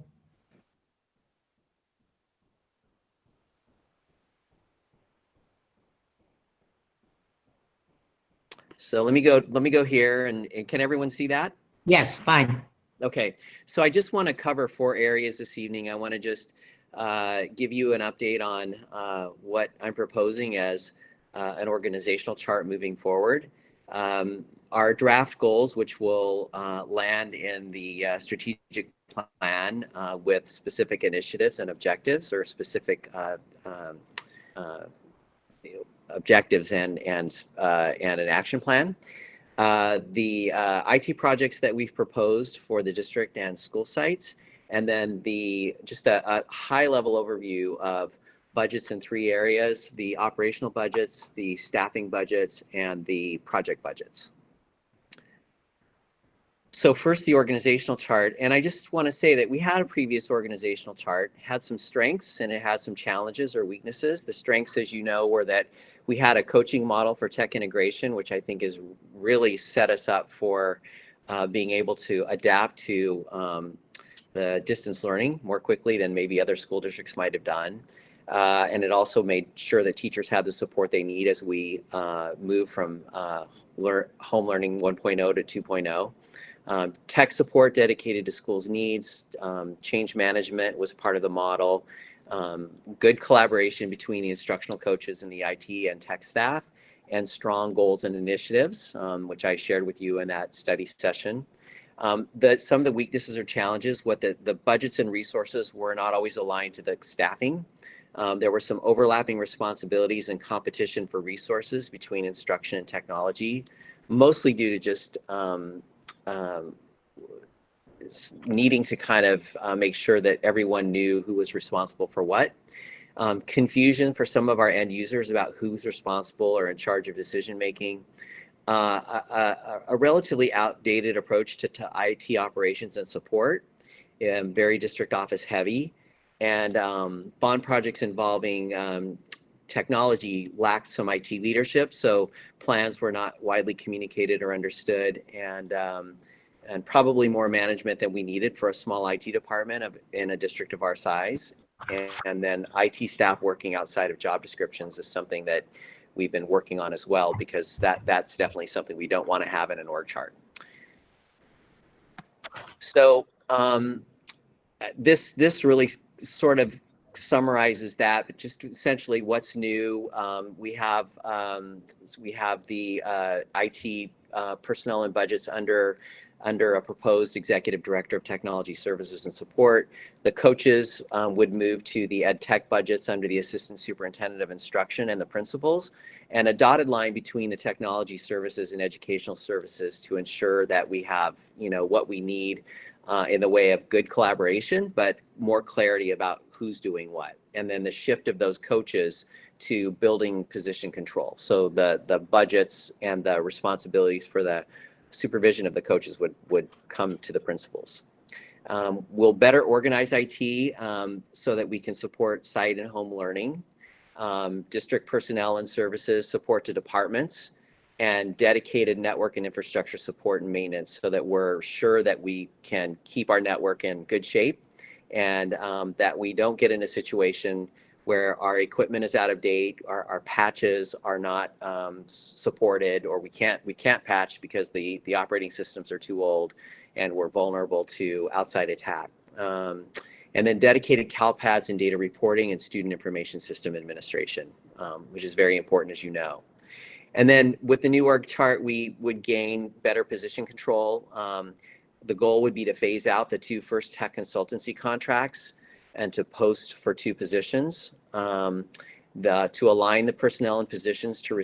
So let me go here, and can everyone see that? Yes, fine. Okay, so I just want to cover 4 areas this evening. I want to just give you an update on what I'm proposing as an organizational chart moving forward. Our draft goals, which will land in the strategic plan with specific initiatives and objectives, or specific objectives and an action plan. The IT projects that we've proposed for the district and school sites, and then just a high-level overview of budgets in 3 areas: the operational budgets, the staffing budgets, and the project budgets. So first, the organizational chart. And I just want to say that we had a previous organizational chart, had some strengths, and it had some challenges or weaknesses. The strengths, as you know, were that we had a coaching model for tech integration, which I think has really set us up for being able to adapt to the distance learning more quickly than maybe other school districts might have done. And it also made sure that teachers have the support they need as we move from home learning 1.0 to 2.0. Tech support dedicated to schools' needs, change management was part of the model, good collaboration between the instructional coaches and the IT and tech staff, and strong goals and initiatives, which I shared with you in that study session. Some of the weaknesses or challenges, what the budgets and resources were not always aligned to the staffing. There were some overlapping responsibilities and competition for resources between instruction and technology, mostly due to just needing to kind of make sure that everyone knew who was responsible for what. Confusion for some of our end users about who's responsible or in charge of decision making. A relatively outdated approach to IT operations and support, very district office heavy, and bond projects involving technology lacked some IT leadership, so plans were not widely communicated or understood, and probably more management than we needed for a small IT department in a district of our size. And then IT staff working outside of job descriptions is something that we've been working on as well, because that's definitely something we don't want to have in an org chart. So this really sort of summarizes that, but just essentially what's new. We have the IT personnel and budgets under a proposed executive director of technology services and support. The coaches would move to the ed tech budgets under the assistant superintendent of instruction and the principals, and a dotted line between the technology services and educational services to ensure that we have, what we need in the way of good collaboration, but more clarity about who's doing what. And then the shift of those coaches to building position control. So the budgets and the responsibilities for the supervision of the coaches would come to the principals. We'll better organize IT so that we can support site and home learning, district personnel and services support to departments, and dedicated network and infrastructure support and maintenance, so that we're sure that we can keep our network in good shape, and that we don't get in a situation where our equipment is out of date, our patches are not supported, or we can't patch because the operating systems are too old and we're vulnerable to outside attack. And then dedicated CalPads and data reporting and student information system administration, which is very important, as you know. And then with the new org chart, we would gain better position control. The goal would be to phase out the 2 first tech consultancy contracts and to post for 2 positions, to align the personnel and positions to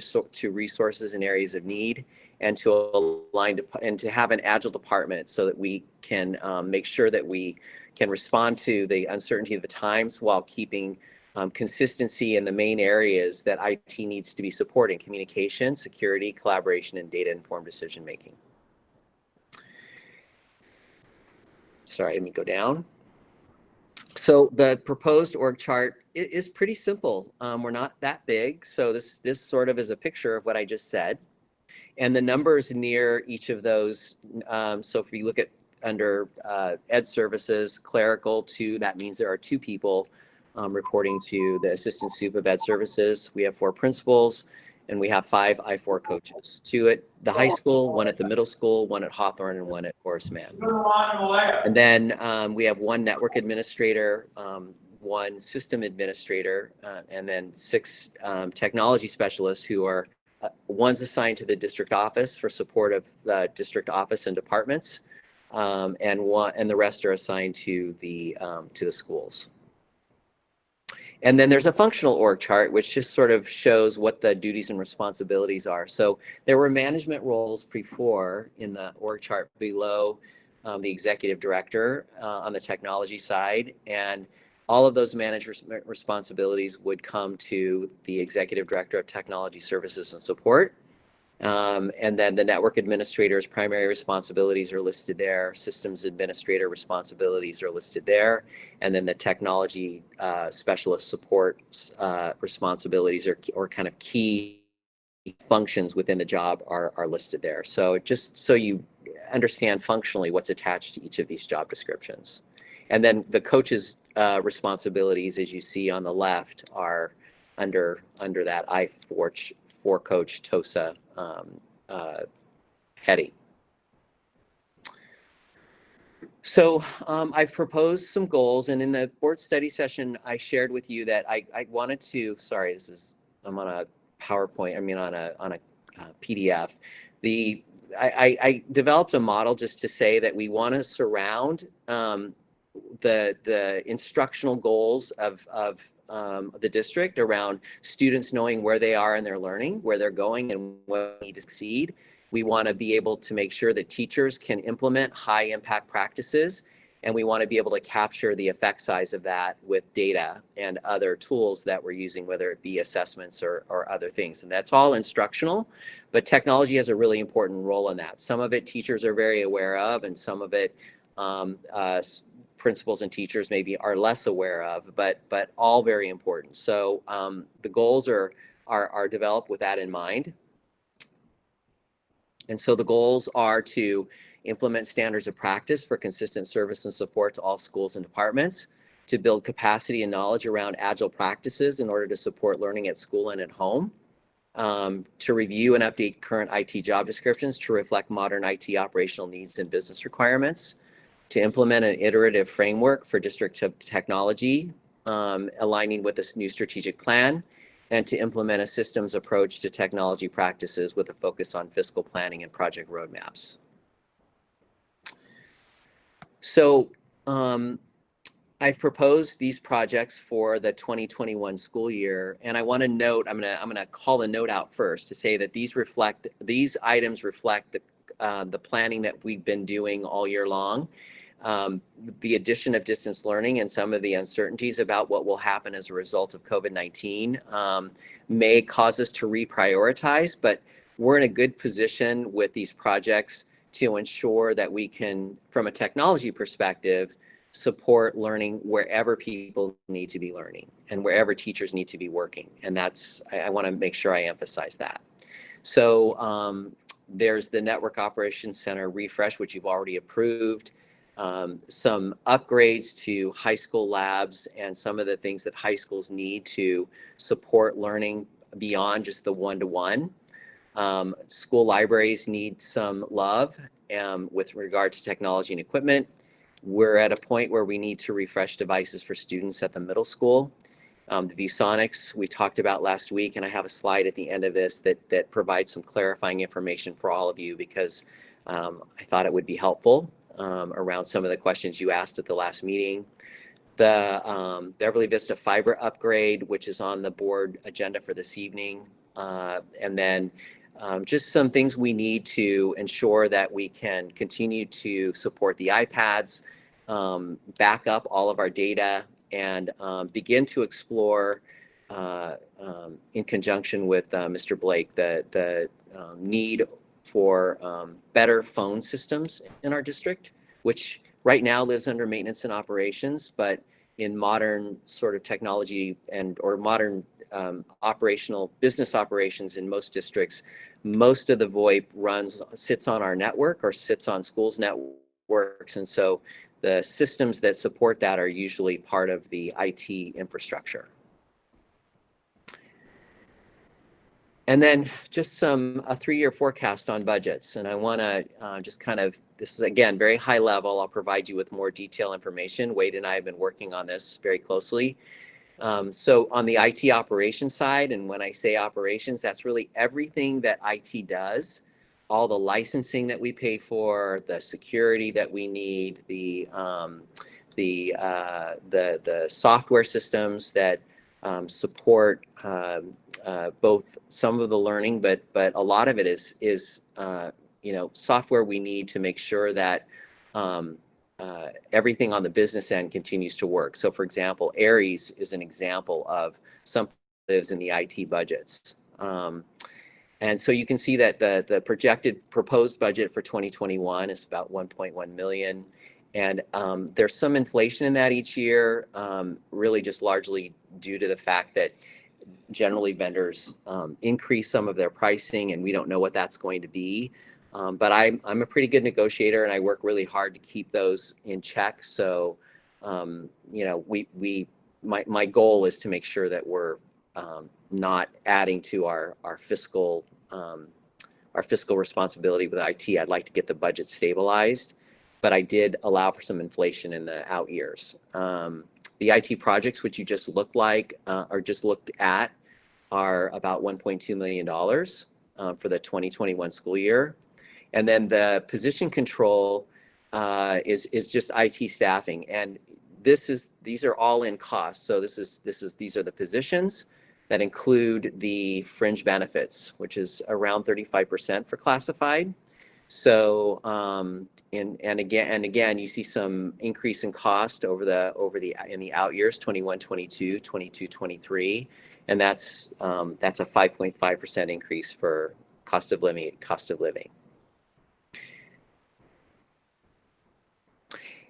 resources and areas of need, and to align and to have an agile department so that we can make sure that we can respond to the uncertainty of the times while keeping consistency in the main areas that IT needs to be supporting: communication, security, collaboration, and data-informed decision-making. Sorry, let me go down. So the proposed org chart is pretty simple. We're not that big, so this sort of is a picture of what I just said. And the numbers near each of those, so if you look at under ed services, clerical 2, that means there are 2 people reporting to the assistant sup of ed services. We have 4 principals, and we have 5 I4 coaches, 2 at the high school, 1 at the middle school, 1 at Hawthorne, and 1 at Horace Mann. And then we have 1 network administrator, 1 system administrator, and then 6 technology specialists who are, one's assigned to the district office for support of the district office and departments, and the rest are assigned to the schools. And then there's a functional org chart, which just sort of shows what the duties and responsibilities are. So there were management roles before in the org chart below the executive director on the technology side, and all of those management responsibilities would come to the executive director of technology services and support. And then the network administrator's primary responsibilities are listed there. Systems administrator responsibilities are listed there. And then the technology specialist support responsibilities or kind of key functions within the job are listed there. So just so you understand functionally what's attached to each of these job descriptions. And then the coach's responsibilities, as you see on the left, are under that I4 coach TOSA heading. So I've proposed some goals, and in the board study session, I shared with you that I wanted to, sorry, I'm on a PowerPoint, I mean on a PDF. I developed a model just to say that we want to surround the instructional goals of the district around students knowing where they are in their learning, where they're going, and what they need to succeed. We want to be able to make sure that teachers can implement high impact practices, and we want to be able to capture the effect size of that with data and other tools that we're using, whether it be assessments or other things. And that's all instructional, but technology has a really important role in that. Some of it teachers are very aware of, and some of it principals and teachers maybe are less aware of, but all very important. So the goals are developed with that in mind. And so the goals are to implement standards of practice for consistent service and support to all schools and departments, to build capacity and knowledge around agile practices in order to support learning at school and at home, to review and update current IT job descriptions to reflect modern IT operational needs and business requirements, to implement an iterative framework for district technology, aligning with this new strategic plan, and to implement a systems approach to technology practices with a focus on fiscal planning and project roadmaps. So I've proposed these projects for the 2021 school year, and I want to note, I'm gonna call the note out first to say that these items reflect the planning that we've been doing all year long. The addition of distance learning and some of the uncertainties about what will happen as a result of COVID-19 may cause us to reprioritize, but we're in a good position with these projects to ensure that we can, from a technology perspective, support learning wherever people need to be learning and wherever teachers need to be working. And that's, I want to make sure I emphasize that. So there's the Network Operations Center refresh, which you've already approved. Some upgrades to high school labs and some of the things that high schools need to support learning beyond just the one-to-one. School libraries need some love with regard to technology and equipment. We're at a point where we need to refresh devices for students at the middle school. The VSonics we talked about last week, and I have a slide at the end of this that provides some clarifying information for all of you because I thought it would be helpful around some of the questions you asked at the last meeting. The Beverly Vista fiber upgrade, which is on the board agenda for this evening. And then just some things we need to ensure that we can continue to support the iPads, back up all of our data, and begin to explore in conjunction with Mr. Blake the need for better phone systems in our district, which right now lives under maintenance and operations, but in modern sort of technology or modern operational business operations in most districts, most of the VoIP sits on our network or sits on schools' networks. And so the systems that support that are usually part of the IT infrastructure. And then just a 3-year forecast on budgets. And I want to just kind of, this is again, very high level. I'll provide you with more detailed information. Wade and I have been working on this very closely. So on the IT operations side, and when I say operations, that's really everything that IT does, all the licensing that we pay for, the security that we need, the software systems that support both some of the learning, but a lot of it is software we need to make sure that everything on the business end continues to work. So for example, Aries is an example of something that lives in the IT budgets. And so you can see that the proposed budget for 2021 is about 1.1 million. And there's some inflation in that each year, really just largely due to the fact that generally vendors increase some of their pricing and we don't know what that's going to be. But I'm a pretty good negotiator and I work really hard to keep those in check. So, my goal is to make sure that we're not adding to our fiscal responsibility with IT. I'd like to get the budget stabilized, but I did allow for some inflation in the out years. The IT projects, which you just looked at, are about $1.2 million for the 2021 school year. And then the position control is just IT staffing. And these are all in cost. So these are the positions that include the fringe benefits, which is around 35% for classified. So and again, you see some increase in cost in the out years, 21, 22, 22, 23, and that's a 5.5% increase for cost of living.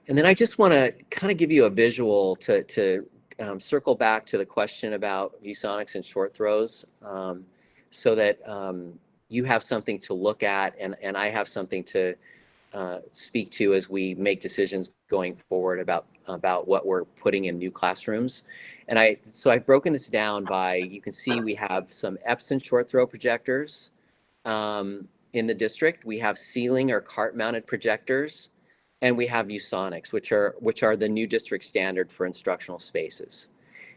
And then I just want to kind of give you a visual to circle back to the question about VSonics and short throws, so that you have something to look at, and I have something to speak to as we make decisions going forward about what we're putting in new classrooms. And so I've broken this down by, you can see we have some Epson short throw projectors in the district. We have ceiling or cart mounted projectors, and we have VSonics, which are the new district standard for instructional spaces.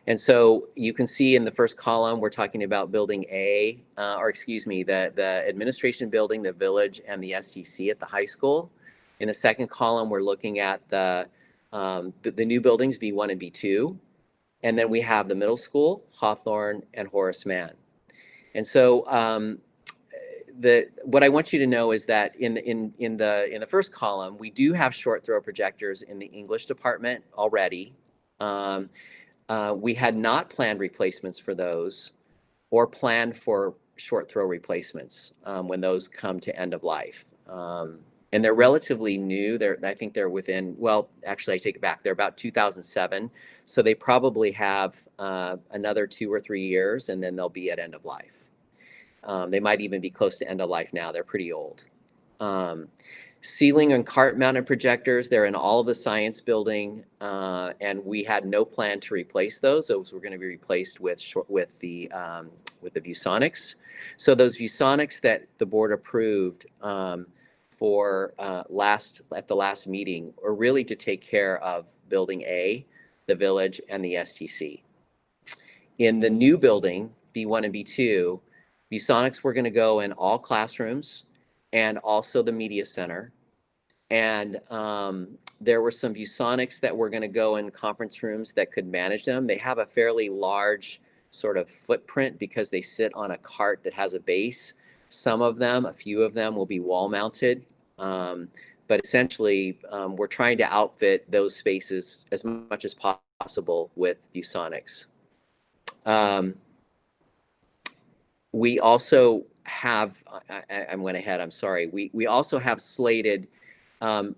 And so you can see in the first column, we're talking about building A, the administration building, the village, and the STC at the high school. In the second column, we're looking at the new buildings, B1 and B2. And then we have the middle school, Hawthorne, and Horace Mann. And so what I want you to know is that in the first column, we do have short throw projectors in the English department already. We had not planned replacements for those, or planned for short throw replacements when those come to end of life. And they're relatively new. I think they're within, well, actually I take it back. They're about 2007. So they probably have another 2 or 3 years, and then they'll be at end of life. They might even be close to end of life now. They're pretty old. Ceiling and cart mounted projectors, they're in all of the science building, and we had no plan to replace those. Those were going to be replaced with the VSonics. So those VSonics that the board approved for at the last meeting are really to take care of building A, the village, and the STC. In the new building, B1 and B2, VSonics were going to go in all classrooms and also the media center. And there were some VSonics that were going to go in conference rooms that could manage them. They have a fairly large sort of footprint because they sit on a cart that has a base. Some of them, a few of them, will be wall mounted. But essentially, we're trying to outfit those spaces as much as possible with VSonics. We also have, I went ahead, I'm sorry. We also have slated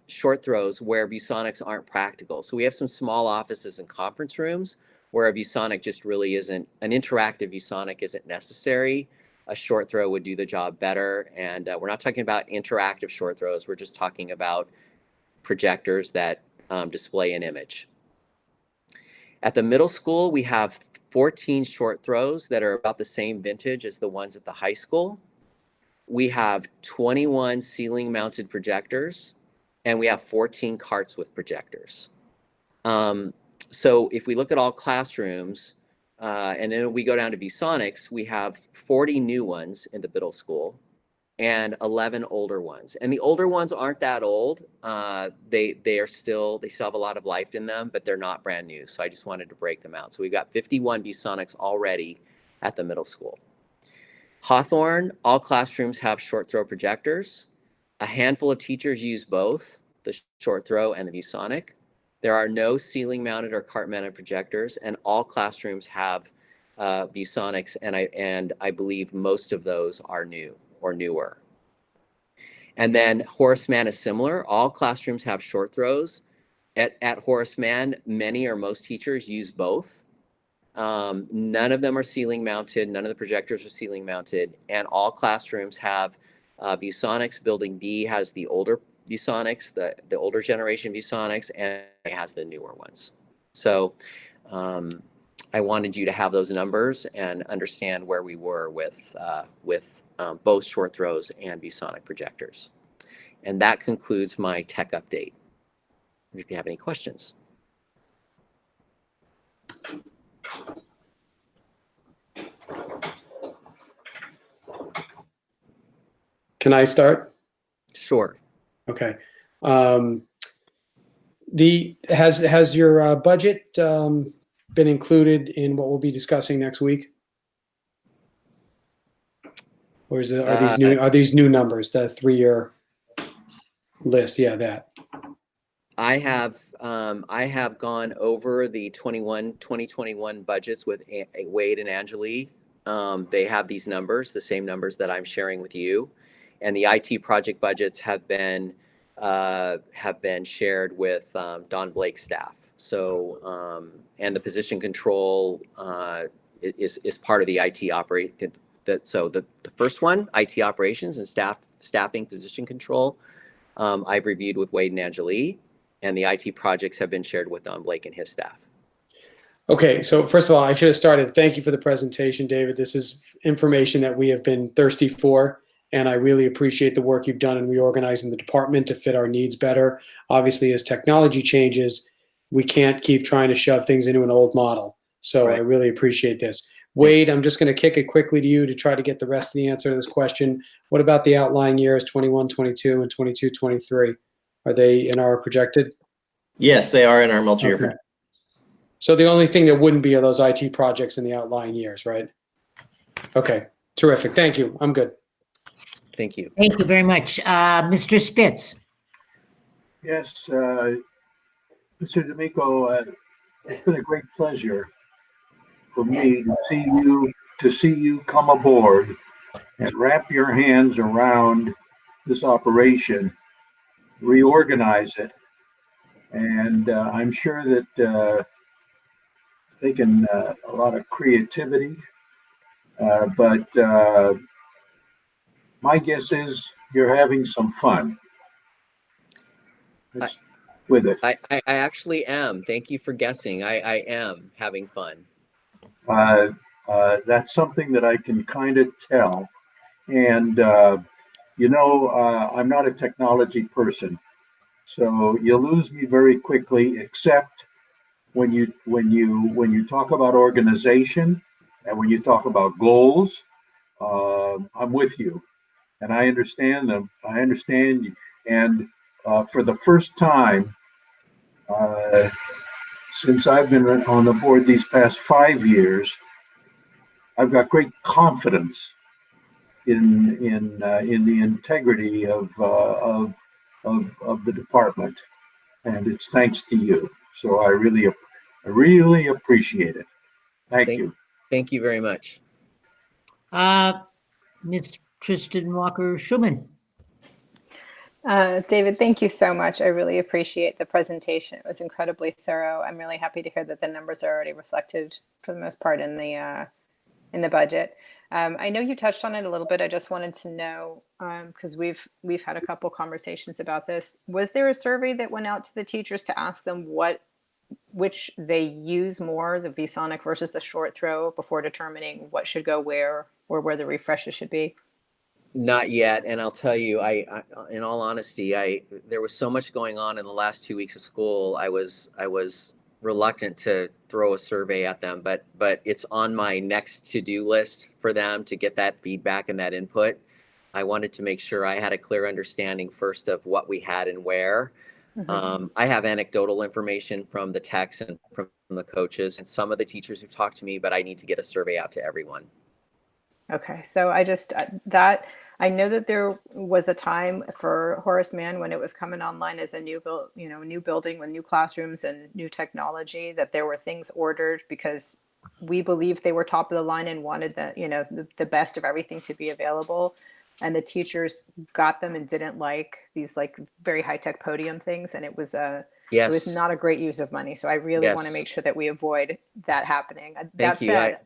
short throws where VSonics aren't practical. So we have some small offices and conference rooms where a VSonic just really isn't, an interactive VSonic isn't necessary. A short throw would do the job better. And we're not talking about interactive short throws. We're just talking about projectors that display an image. At the middle school, we have 14 short throws that are about the same vintage as the ones at the high school. We have 21 ceiling mounted projectors, and we have 14 carts with projectors. So if we look at all classrooms, and then we go down to VSonics, we have 40 new ones in the middle school and 11 older ones. And the older ones aren't that old. They still have a lot of life in them, but they're not brand new. So I just wanted to break them out. So we've got 51 VSonics already at the middle school. Hawthorne, all classrooms have short throw projectors. A handful of teachers use both the short throw and the VSonic. There are no ceiling mounted or cart mounted projectors, and all classrooms have VSonics, and I believe most of those are new or newer. And then Horace Mann is similar. All classrooms have short throws. At Horace Mann, many or most teachers use both. None of them are ceiling mounted. None of the projectors are ceiling mounted, and all classrooms have VSonics. Building B has the older VSonics, the older generation VSonics, and it has the newer ones. So I wanted you to have those numbers and understand where we were with both short throws and VSonic projectors. And that concludes my tech update. If you have any questions. Can I start? Sure. Okay. Has your budget been included in what we'll be discussing next week? Or are these new numbers, the 3-year list? Yeah, that. I have gone over the 2021 budgets with Wade and Angeli. They have these numbers, the same numbers that I'm sharing with you, and the IT project budgets have been shared with Don Blake's staff. So and the position control is part of the IT operate. So the first one, IT operations and staffing position control, I've reviewed with Wade and Angeli. And the IT projects have been shared with Don Blake and his staff. Okay, so first of all, I should have started. Thank you for the presentation, David. This is information that we have been thirsty for, and I really appreciate the work you've done in reorganizing the department to fit our needs better. Obviously, as technology changes, we can't keep trying to shove things into an old model. So I really appreciate this. Wade, I'm just going to kick it quickly to you to try to get the rest of the answer to this question. What about the outlying years, 21, 22, and 22, 23? Are they in our projected? Yes, they are in our multi-year project. So the only thing that wouldn't be are those IT projects in the outlying years, right? Okay, terrific. Thank you. I'm good. Thank you. Thank you very much. Mr. Spitz. Yes, Mr. D'Amico, it's been a great pleasure for me to see you come aboard and wrap your hands around this operation, reorganize it, and I'm sure that it's taken a lot of creativity, but my guess is you're having some fun with it. I actually am. Thank you for guessing. I am having fun. That's something that I can kind of tell. And, I'm not a technology person, so you lose me very quickly, except when you talk about organization and when you talk about goals. I'm with you, and I understand them. I understand you. And for the first time since I've been on the board these past 5 years, I've got great confidence in the integrity of the department, and it's thanks to you. So I really appreciate it. Thank you. Thank you very much. Ms. Tristan Walker-Schuman. David, thank you so much. I really appreciate the presentation. It was incredibly thorough. I'm really happy to hear that the numbers are already reflected for the most part in the budget. I know you touched on it a little bit. I just wanted to know, because we've had a couple conversations about this. Was there a survey that went out to the teachers to ask them which they use more, the VSonic versus the short throw, before determining what should go where or where the refreshes should be? Not yet, and I'll tell you, I in all honesty, there was so much going on in the last 2 weeks of school. I was reluctant to throw a survey at them, but it's on my next to-do list for them to get that feedback and that input. I wanted to make sure I had a clear understanding first of what we had and where. Mm-hmm. I have anecdotal information from the techs and from the coaches and some of the teachers who've talked to me, but I need to get a survey out to everyone. Okay, so I know that there was a time for Horace Mann when it was coming online as a new building with new classrooms and new technology, that there were things ordered because we believed they were top of the line and wanted the best of everything to be available. And the teachers got them and didn't like these very high tech podium things, and it was It was not a great use of money. So I really want to make sure that we avoid that happening. That said,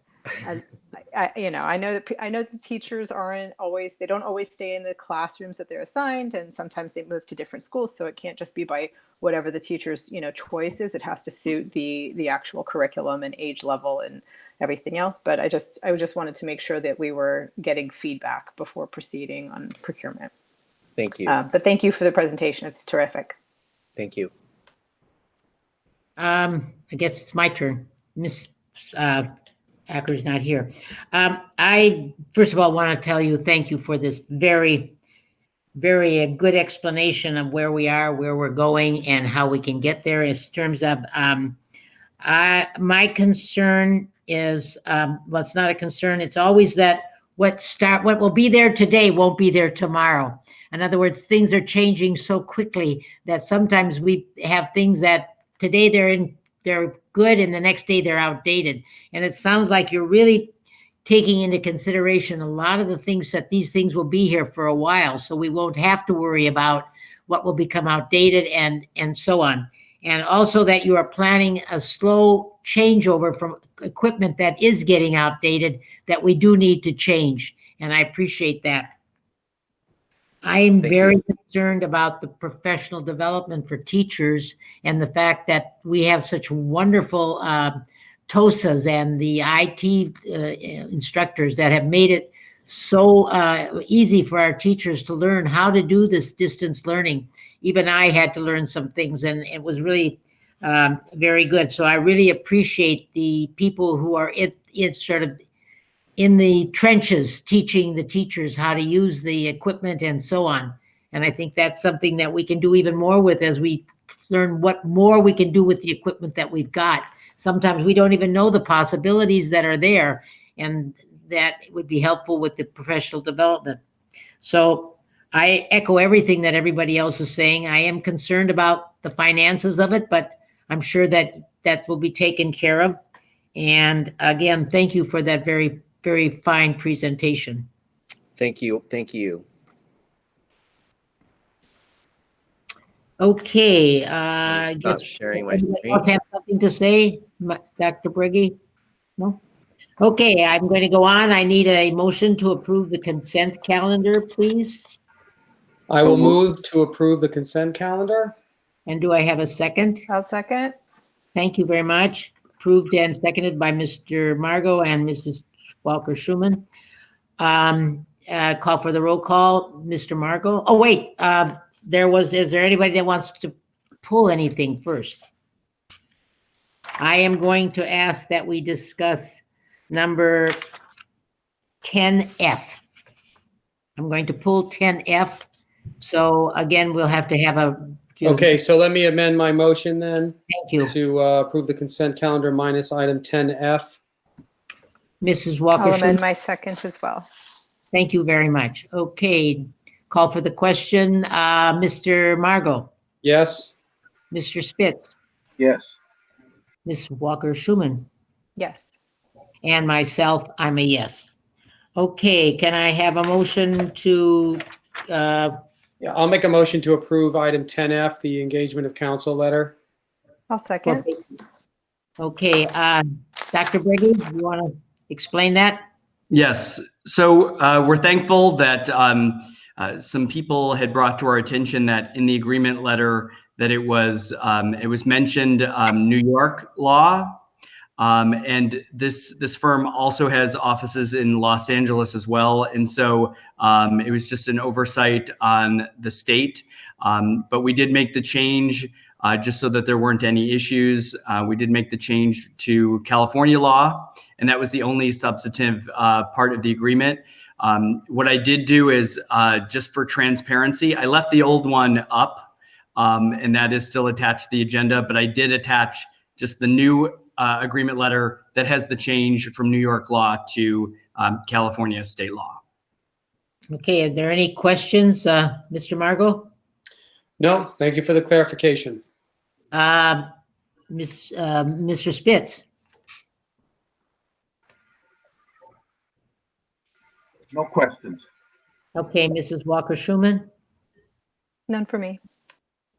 I know that the teachers they don't always stay in the classrooms that they're assigned, and sometimes they move to different schools. So it can't just be by whatever the teacher's choice is. It has to suit the actual curriculum and age level and everything else. But I just wanted to make sure that we were getting feedback before proceeding on procurement. Thank you. But thank you for the presentation. It's terrific. Thank you. I guess it's my turn. Miss Acker's not here. I, first of all, want to tell you thank you for this very very good explanation of where we are, where we're going, and how we can get there. In terms of my concern is, well, it's not a concern. It's always that what will be there today won't be there tomorrow. In other words, things are changing so quickly that sometimes we have things that today they're good and the next day they're outdated. And it sounds like you're really taking into consideration a lot of the things that these things will be here for a while, so we won't have to worry about what will become outdated and so on. And also that you are planning a slow changeover from equipment that is getting outdated that we do need to change. And I appreciate that. I'm very concerned about the professional development for teachers and the fact that we have such wonderful TOSAs and the IT instructors that have made it so easy for our teachers to learn how to do this distance learning. Even I had to learn some things, and it was really very good. So I really appreciate the people who are sort of in the trenches teaching the teachers how to use the equipment and so on. And I think that's something that we can do even more with as we learn what more we can do with the equipment that we've got. Sometimes we don't even know the possibilities that are there, and that would be helpful with the professional development. So I echo everything that everybody else is saying. I am concerned about the finances of it, but I'm sure that will be taken care of. And again, thank you for that very, very fine presentation. Thank you. Thank you. Okay. Not sharing my Anybody screen. else have something to say, Dr. Briggy? No? Okay, I'm going to go on. I need a motion to approve the consent calendar, please. I will move to approve the consent calendar. And do I have a second? I'll second. Thank you very much. Approved and seconded by Mr. Margot and Mrs. Walker-Schuman. Call for the roll call. Mr. Margot. Oh, wait. Is there anybody that wants to pull anything first? I am going to ask that we discuss number 10F. I'm going to pull 10F. So again, we'll have to have a. Okay, so let me amend my motion then. Thank you. To approve the consent calendar minus item 10F. Mrs. Walker. I'll amend my second as well. Thank you very much. Okay, call for the question. Mr. Margot. Yes. Mr. Spitz. Yes. Ms. Walker-Schuman. Yes. And myself, I'm a yes. Okay, can I have a motion to? Yeah, I'll make a motion to approve item 10F, the engagement of council letter. I'll second. Okay, Dr. Briggy, you want to explain that? Yes. So we're thankful that some people had brought to our attention that in the agreement letter that it was mentioned New York law, and this firm also has offices in Los Angeles as well, and so it was just an oversight on the state. But we did make the change just so that there weren't any issues. We did make the change to California law, and that was the only substantive part of the agreement. What I did do is just for transparency, I left the old one up. And that is still attached to the agenda, but I did attach just the new agreement letter that has the change from New York law to California state law. Okay, are there any questions, Mr. Margot? No, thank you for the clarification. Mr. Spitz? No questions. Okay, Mrs. Walker-Schuman? None for me.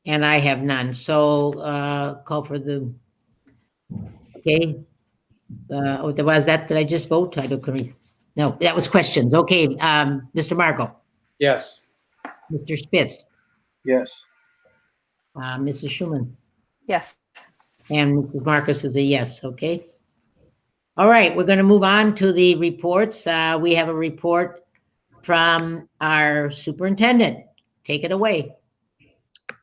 And I have none. So call for the, okay. Was that, did I just vote? I don't agree. No, that was questions. Okay, Mr. Margot? Yes. Mr. Spitz? Yes. Mrs. Schuman? Yes. And Mrs. Marcus is a yes, okay. All right, we're going to move on to the reports. We have a report from our superintendent. Take it away.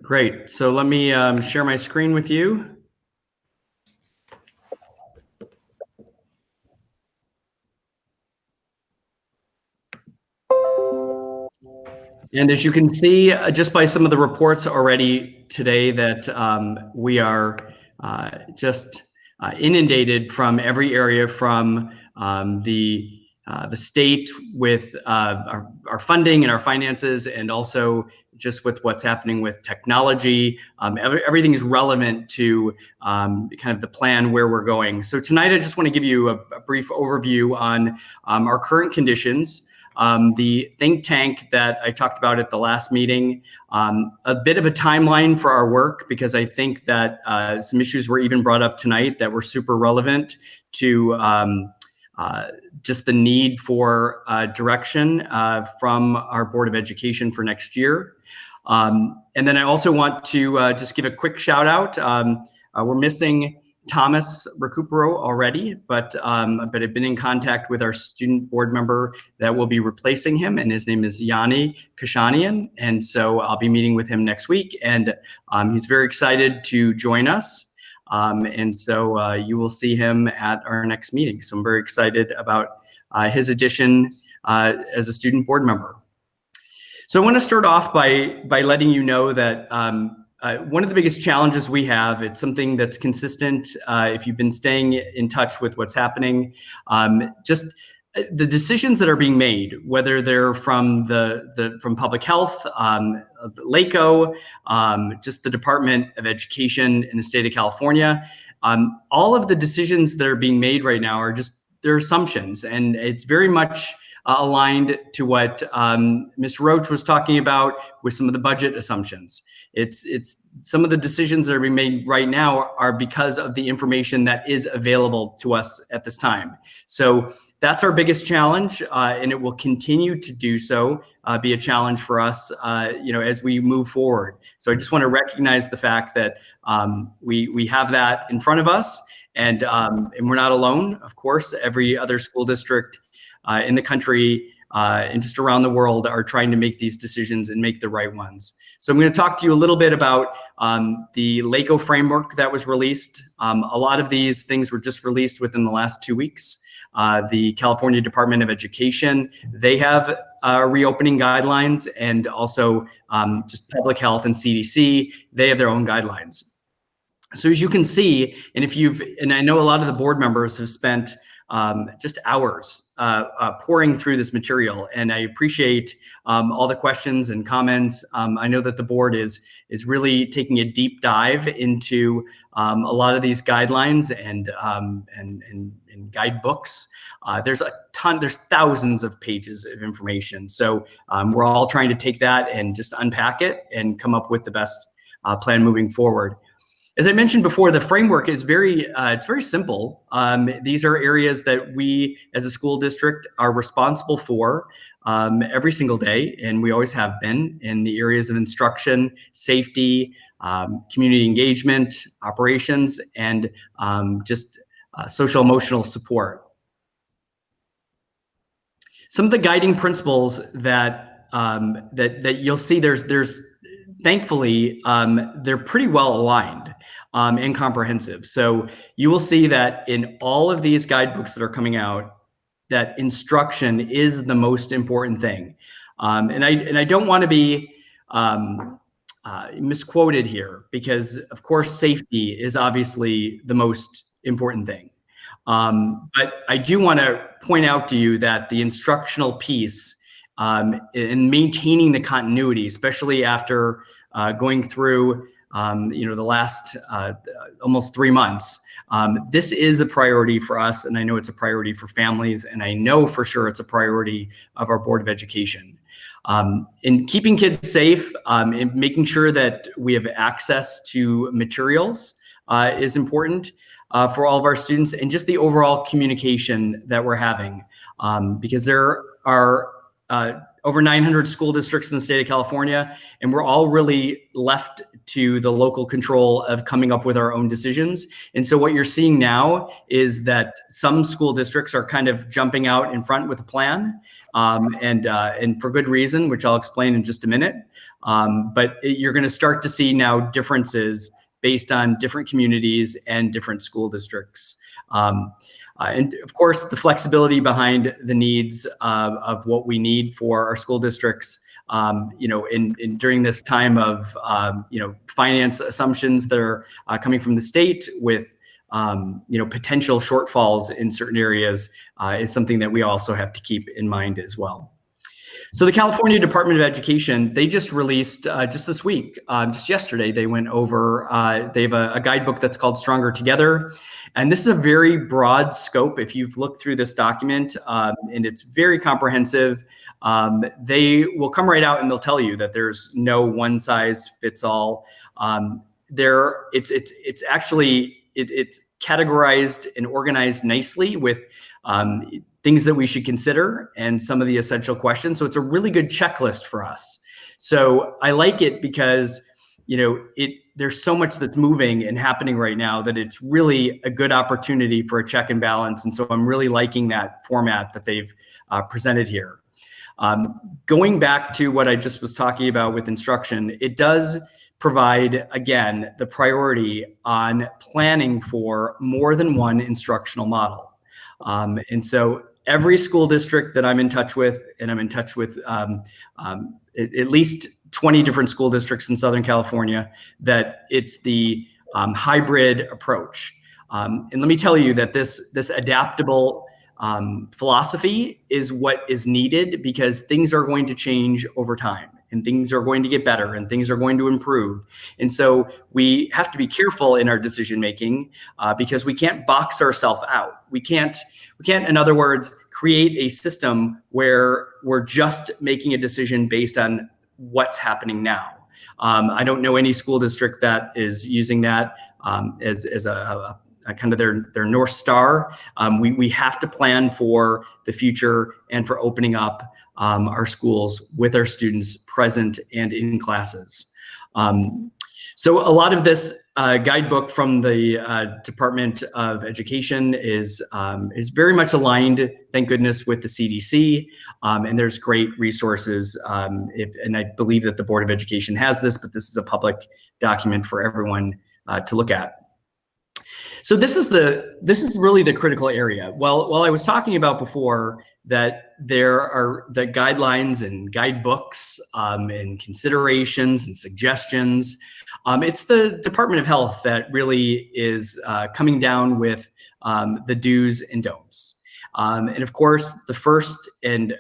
Great. So let me share my screen with you. And as you can see, just by some of the reports already today, that we are just inundated from every area, from the state with our funding and our finances, and also just with what's happening with technology. Everything is relevant to kind of the plan where we're going. So tonight, I just want to give you a brief overview on our current conditions. The think tank that I talked about at the last meeting, a bit of a timeline for our work, because I think that some issues were even brought up tonight that were super relevant to just the need for direction from our Board of Education for next year. And then I also want to just give a quick shout out. We're missing Thomas Recupero already, but I've been in contact with our student board member that will be replacing him, and his name is Yanni Kashanian. And so I'll be meeting with him next week, and he's very excited to join us. And so you will see him at our next meeting. So I'm very excited about his addition as a student board member. So I want to start off by letting you know that one of the biggest challenges we have, it's something that's consistent if you've been staying in touch with what's happening, just the decisions that are being made, whether they're from from public health, LACO, just the Department of Education in the state of California, all of the decisions that are being made right now are just their assumptions, and it's very much aligned to what Ms. Roach was talking about with some of the budget assumptions. It's some of the decisions that are being made right now are because of the information that is available to us at this time. So that's our biggest challenge, and it will continue to do so, be a challenge for us, as we move forward. So I just want to recognize the fact that we have that in front of us, and we're not alone. Of course, every other school district in the country and just around the world are trying to make these decisions and make the right ones. So I'm going to talk to you a little bit about the LACO framework that was released. A lot of these things were just released within the last 2 weeks. The California Department of Education, they have reopening guidelines, and also just public health and CDC, they have their own guidelines. So as you can see, and I know a lot of the board members have spent just hours pouring through this material, and I appreciate all the questions and comments. I know that the board is really taking a deep dive into a lot of these guidelines and guidebooks. There's thousands of pages of information. So we're all trying to take that and just unpack it and come up with the best plan moving forward. As I mentioned before, the framework is it's very simple. These are areas that we as a school district are responsible for every single day, and we always have been, in the areas of instruction, safety, community engagement, operations, and just social emotional support. Some of the guiding principles that you'll see, there's thankfully, they're pretty well aligned and comprehensive. So you will see that in all of these guidebooks that are coming out, that instruction is the most important thing. And I don't want to be misquoted here, because of course safety is obviously the most important thing. But I do want to point out to you that the instructional piece in maintaining the continuity, especially after going through the last almost 3 months, this is a priority for us, and I know it's a priority for families, and I know for sure it's a priority of our Board of Education. In keeping kids safe, and making sure that we have access to materials is important for all of our students, and just the overall communication that we're having, because there are over 900 school districts in the state of California, and we're all really left to the local control of coming up with our own decisions. And so what you're seeing now is that some school districts are kind of jumping out in front with a plan, and for good reason, which I'll explain in just a minute. But you're going to start to see now differences based on different communities and different school districts. And of course, the flexibility behind the needs of what we need for our school districts during this time of, finance assumptions that are coming from the state with, potential shortfalls in certain areas is something that we also have to keep in mind as well. So the California Department of Education, they just released just this week, just yesterday, they went over, they have a guidebook that's called Stronger Together. And this is a very broad scope. If you've looked through this document, and it's very comprehensive, they will come right out and they'll tell you that there's no one size fits all. It's actually categorized and organized nicely with things that we should consider and some of the essential questions. So it's a really good checklist for us. So I like it because, there's so much that's moving and happening right now that it's really a good opportunity for a check and balance. And so I'm really liking that format that they've presented here. Going back to what I just was talking about with instruction, it does provide, again, the priority on planning for more than one instructional model. And so every school district that I'm in touch with, and I'm in touch with at least 20 different school districts in Southern California, that it's the hybrid approach. And let me tell you that this adaptable philosophy is what is needed, because things are going to change over time, and things are going to get better, and things are going to improve. And so we have to be careful in our decision making because we can't box ourselves out. We can't, in other words, create a system where we're just making a decision based on what's happening now. I don't know any school district that is using that as a kind of their North Star. We have to plan for the future and for opening up our schools with our students present and in classes. So a lot of this guidebook from the Department of Education is very much aligned, thank goodness, with the CDC, and there's great resources. And I believe that the Board of Education has this, but this is a public document for everyone to look at. So this is really the critical area. While I was talking about before that there are the guidelines and guidebooks and considerations and suggestions, it's the Department of Health that really is coming down with the do's and don'ts. And of course, the first and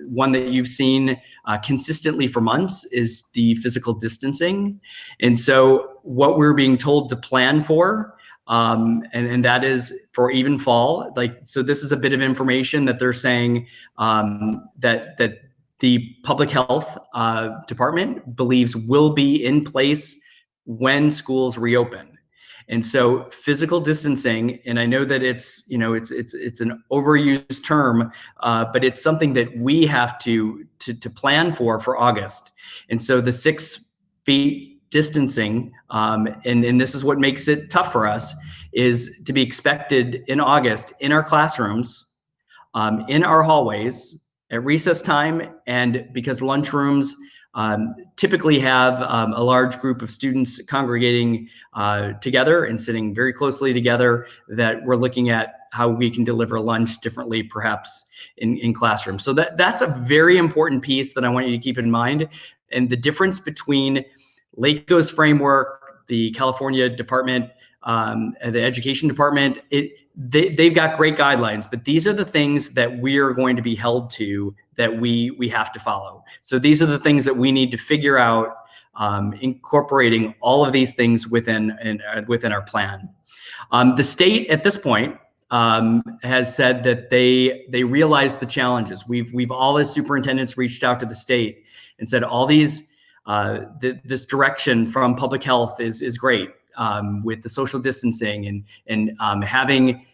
one that you've seen consistently for months is the physical distancing. And so what we're being told to plan for, and that is for even fall. So this is a bit of information that they're saying that the public health department believes will be in place when schools reopen. And so physical distancing, and I know that it's an overused term, but it's something that we have to plan for August. And so the 6 feet distancing, and this is what makes it tough for us, is to be expected in August in our classrooms, in our hallways, at recess time, and because lunchrooms typically have a large group of students congregating together and sitting very closely together, that we're looking at how we can deliver lunch differently, perhaps in classrooms. So that's a very important piece that I want you to keep in mind. And the difference between LACO's framework, the California Department, the Education Department, they've got great guidelines, but these are the things that we are going to be held to, that we have to follow. So these are the things that we need to figure out, incorporating all of these things within our plan. The state at this point has said that they realize the challenges. We've all as superintendents reached out to the state and said all these this direction from public health is great, with the social distancing and having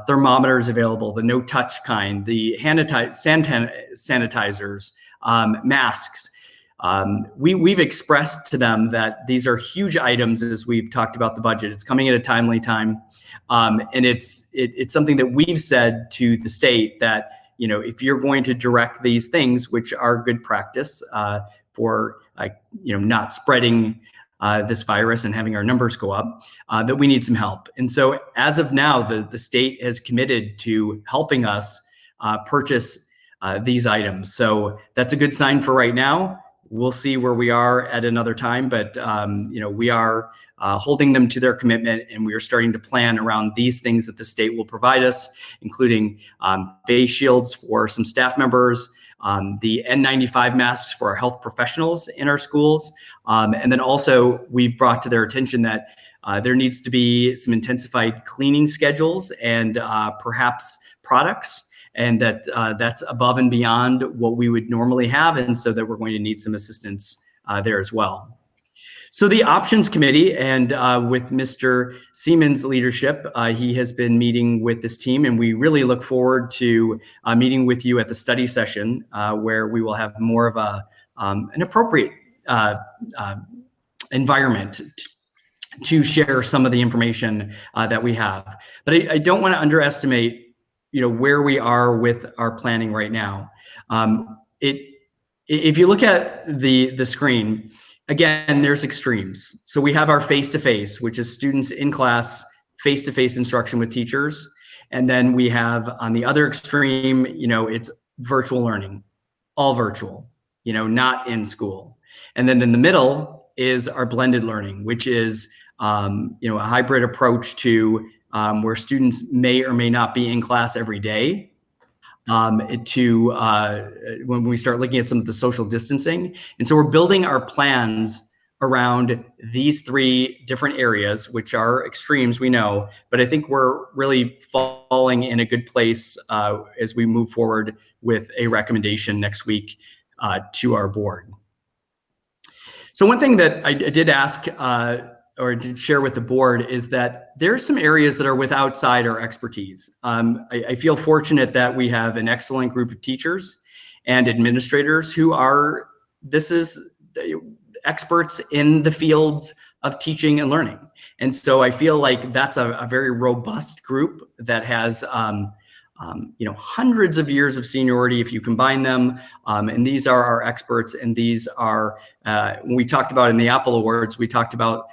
thermometers available, the no touch kind, the hand sanitizers, masks. We've expressed to them that these are huge items as we've talked about the budget. It's coming at a timely time. And it's something that we've said to the state that, if you're going to direct these things, which are good practice for not spreading this virus and having our numbers go up, that we need some help. And so as of now, the state has committed to helping us purchase these items. So that's a good sign for right now. We'll see where we are at another time, but we are holding them to their commitment, and we are starting to plan around these things that the state will provide us, including face shields for some staff members, the N95 masks for our health professionals in our schools, and then also we brought to their attention that there needs to be some intensified cleaning schedules and perhaps products, and that's above and beyond what we would normally have, and so that we're going to need some assistance there as well. So the options committee, and with Mr. Seaman's leadership, he has been meeting with this team, and we really look forward to meeting with you at the study session, where we will have more of an appropriate environment to share some of the information that we have. But I don't want to underestimate where we are with our planning right now. If you look at the screen, again, there's extremes. So we have our face-to-face, which is students in class, face-to-face instruction with teachers. And then we have on the other extreme, it's virtual learning, all virtual, not in school. And then in the middle is our blended learning, which is a hybrid approach to where students may or may not be in class every day, when we start looking at some of the social distancing. And so we're building our plans around these three different areas, which are extremes, we know, but I think we're really falling in a good place as we move forward with a recommendation next week to our board. So one thing that I did ask or did share with the board is that there are some areas that are outside our expertise. I feel fortunate that we have an excellent group of teachers and administrators who are experts in the fields of teaching and learning. And so I feel like that's a very robust group that has hundreds of years of seniority if you combine them. And these are our experts. And these are, when we talked about in the Apple Awards, we talked about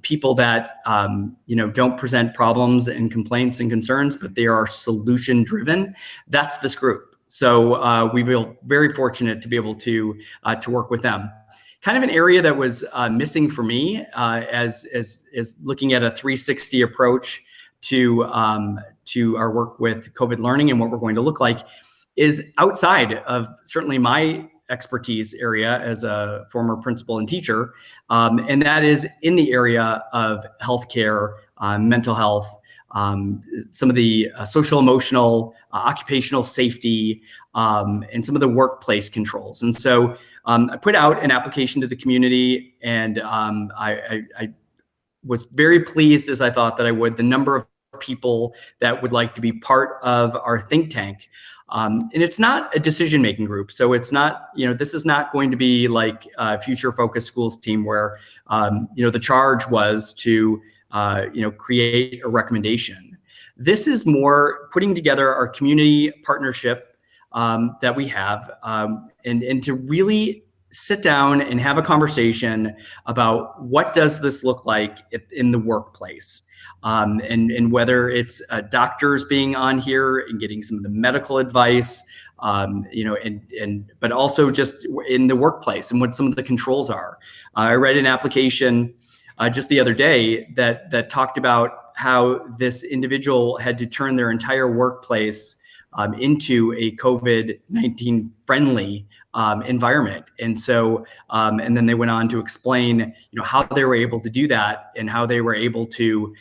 people that, don't present problems and complaints and concerns, but they are solution driven. That's this group. So we feel very fortunate to be able to work with them. Kind of an area that was missing for me as looking at a 360 approach to our work with COVID learning and what we're going to look like is outside of certainly my expertise area as a former principal and teacher, and that is in the area of healthcare, mental health, some of the social, emotional, occupational safety, and some of the workplace controls. And so I put out an application to the community, and I was very pleased, as I thought that I would, the number of people that would like to be part of our think tank. And it's not a decision-making group. So it's not, this is not going to be like a Future Focused Schools team where, the charge was to, create a recommendation. This is more putting together our community partnership that we have and to really sit down and have a conversation about what does this look like in the workplace. And whether it's doctors being on here and getting some of the medical advice, but also just in the workplace and what some of the controls are. I read an application just the other day that talked about how this individual had to turn their entire workplace into a COVID-19 friendly environment. And so, and then they went on to explain, how they were able to do that and how they were able to,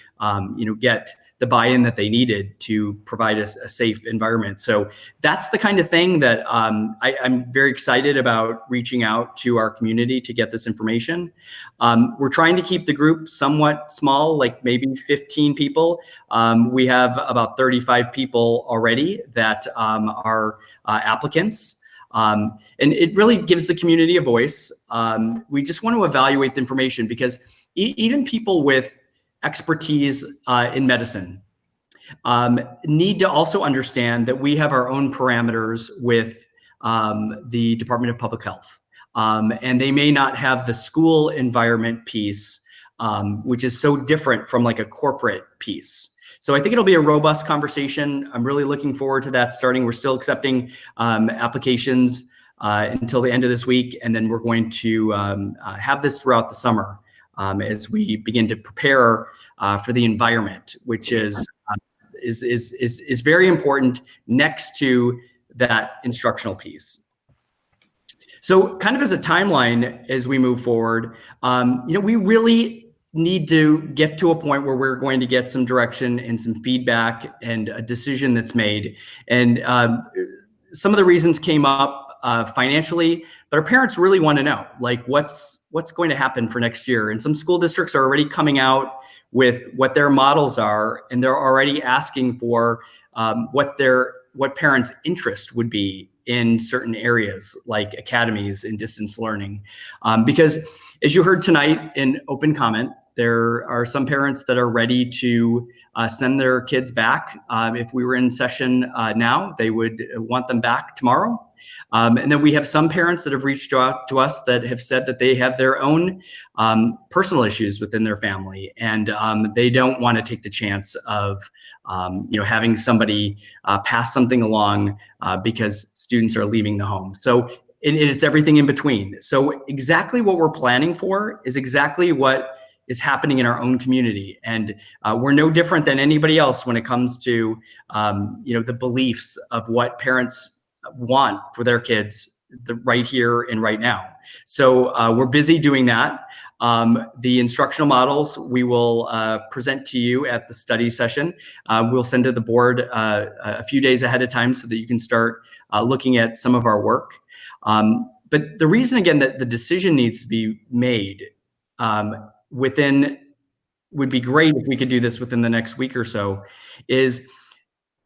get the buy-in that they needed to provide a safe environment. So that's the kind of thing that I'm very excited about reaching out to our community to get this information. We're trying to keep the group somewhat small, like maybe 15 people. We have about 35 people already that are applicants. And it really gives the community a voice. We just want to evaluate the information because even people with expertise in medicine need to also understand that we have our own parameters with the Department of Public Health. And they may not have the school environment piece which is so different from like a corporate piece. So I think it'll be a robust conversation. I'm really looking forward to that starting. We're still accepting applications until the end of this week, and then we're going to have this throughout the summer as we begin to prepare for the environment, which is very important next to that instructional piece. So kind of as a timeline as we move forward, we really need to get to a point where we're going to get some direction and some feedback and a decision that's made. And some of the reasons came up financially, but our parents really want to know, like, what's going to happen for next year. And some school districts are already coming out with what their models are, and they're already asking for what parents' interest would be in certain areas like academies and distance learning. Because as you heard tonight in open comment, there are some parents that are ready to send their kids back. If we were in session now, they would want them back tomorrow. And then we have some parents that have reached out to us that have said that they have their own personal issues within their family, and they don't want to take the chance of having somebody pass something along because students are leaving the home. So it's everything in between. So exactly what we're planning for is exactly what is happening in our own community. And we're no different than anybody else when it comes to the beliefs of what parents want for their kids right here and right now. So we're busy doing that. The instructional models we will present to you at the study session. We'll send to the board a few days ahead of time so that you can start looking at some of our work. But the reason, again, that the decision needs to be made would be great if we could do this within the next week or so, is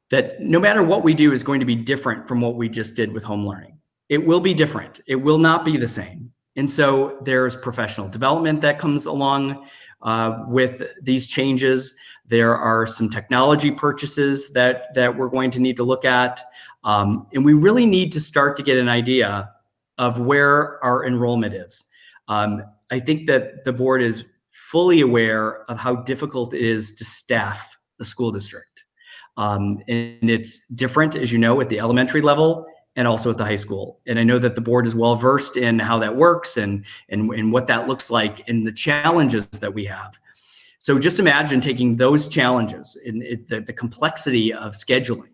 that no matter what we do is going to be different from what we just did with home learning. It will be different. It will not be the same. And so there's professional development that comes along with these changes. There are some technology purchases that we're going to need to look at. And we really need to start to get an idea of where our enrollment is. I think that the board is fully aware of how difficult it is to staff the school district. And it's different, as you know, at the elementary level and also at the high school. And I know that the board is well versed in how that works and what that looks like and the challenges that we have. So just imagine taking those challenges and the complexity of scheduling,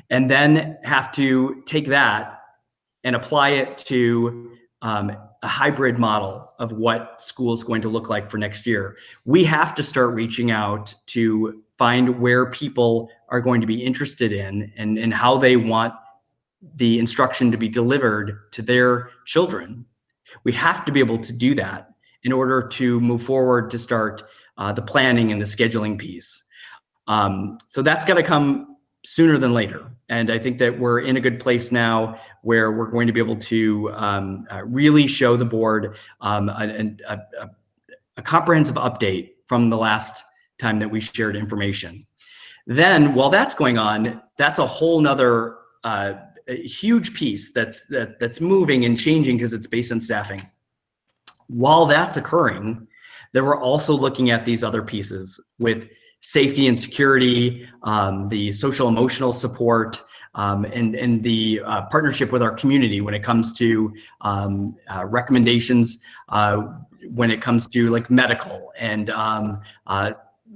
and then have to take that and apply it to a hybrid model of what school is going to look like for next year. We have to start reaching out to find where people are going to be interested in and how they want the instruction to be delivered to their children. We have to be able to do that in order to move forward to start the planning and the scheduling piece. So that's got to come sooner than later. And I think that we're in a good place now where we're going to be able to really show the board a comprehensive update from the last time that we shared information. Then while that's going on, that's a whole nother huge piece that's moving and changing because it's based on staffing. While that's occurring, then we're also looking at these other pieces with safety and security, the social emotional support, and the partnership with our community when it comes to recommendations, when it comes to like medical and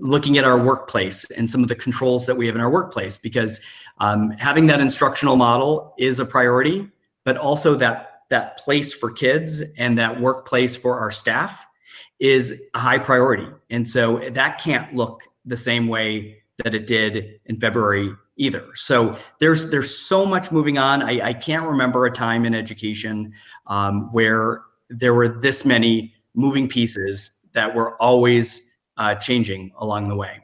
looking at our workplace and some of the controls that we have in our workplace, because having that instructional model is a priority, but also that place for kids and that workplace for our staff is a high priority. And so that can't look the same way that it did in February either. So there's so much moving on. I can't remember a time in education where there were this many moving pieces that were always changing along the way.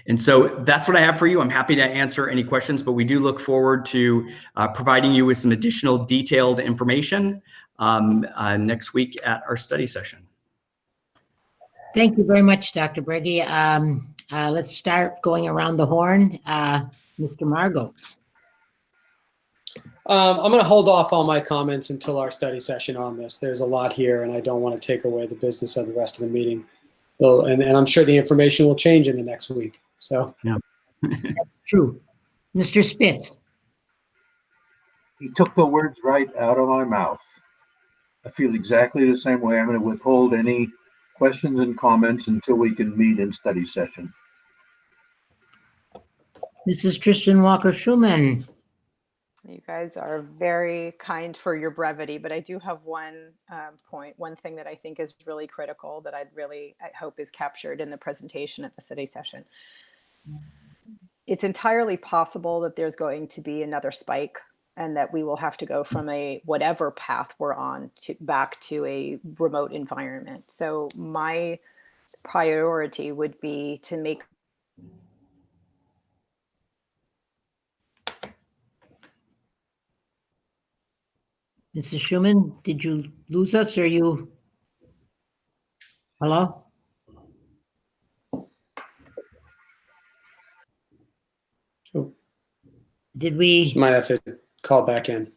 And so that's what I have for you. I'm happy to answer any questions, but we do look forward to providing you with some additional detailed information next week at our study session. Thank you very much, Dr. Breggy. Let's start going around the horn. Mr. Margot. I'm going to hold off all my comments until our study session on this. There's a lot here, and I don't want to take away the business of the rest of the meeting. and I'm sure the information will change in the next week. So yeah, that's true. Mr. Spitz. He took the words right out of my mouth. I feel exactly the same way. I'm going to withhold any questions and comments until we can meet in study session. Mrs. Tristan Walker-Schuman. You guys are very kind for your brevity, but I do have one one thing that I think is really critical that I hope is captured in the presentation at the study session. It's entirely possible that there's going to be another spike and that we will have to go from a whatever path we're on back to a remote environment. So my priority would be to make Mrs. Schuman, did you lose us? Or you? Hello? Did we? Just might have to call back in.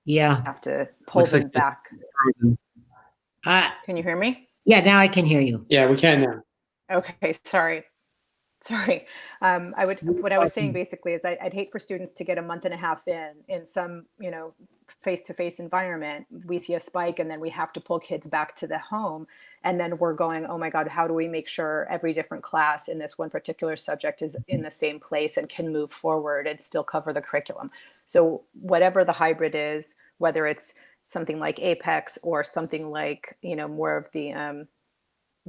Yeah. Have to pull them back. Can you hear me? Yeah, now I can hear you. Yeah, we can now. Okay, sorry. What I was saying basically is I'd hate for students to get a month and a half in some, face-to-face environment. We see a spike and then we have to pull kids back to the home. And then we're going, oh my God, how do we make sure every different class in this one particular subject is in the same place and can move forward and still cover the curriculum? So whatever the hybrid is, whether it's something like Apex or something like, more of the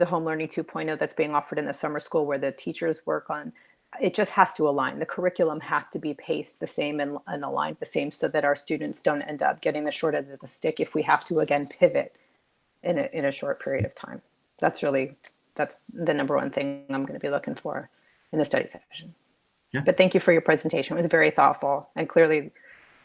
Home Learning 2.0 that's being offered in the summer school where the teachers work on, it just has to align. The curriculum has to be paced the same and aligned the same so that our students don't end up getting the short end of the stick if we have to, again, pivot in a short period of time. That's the number one thing I'm going to be looking for in the study session. Yeah. But thank you for your presentation. It was very thoughtful and clearly,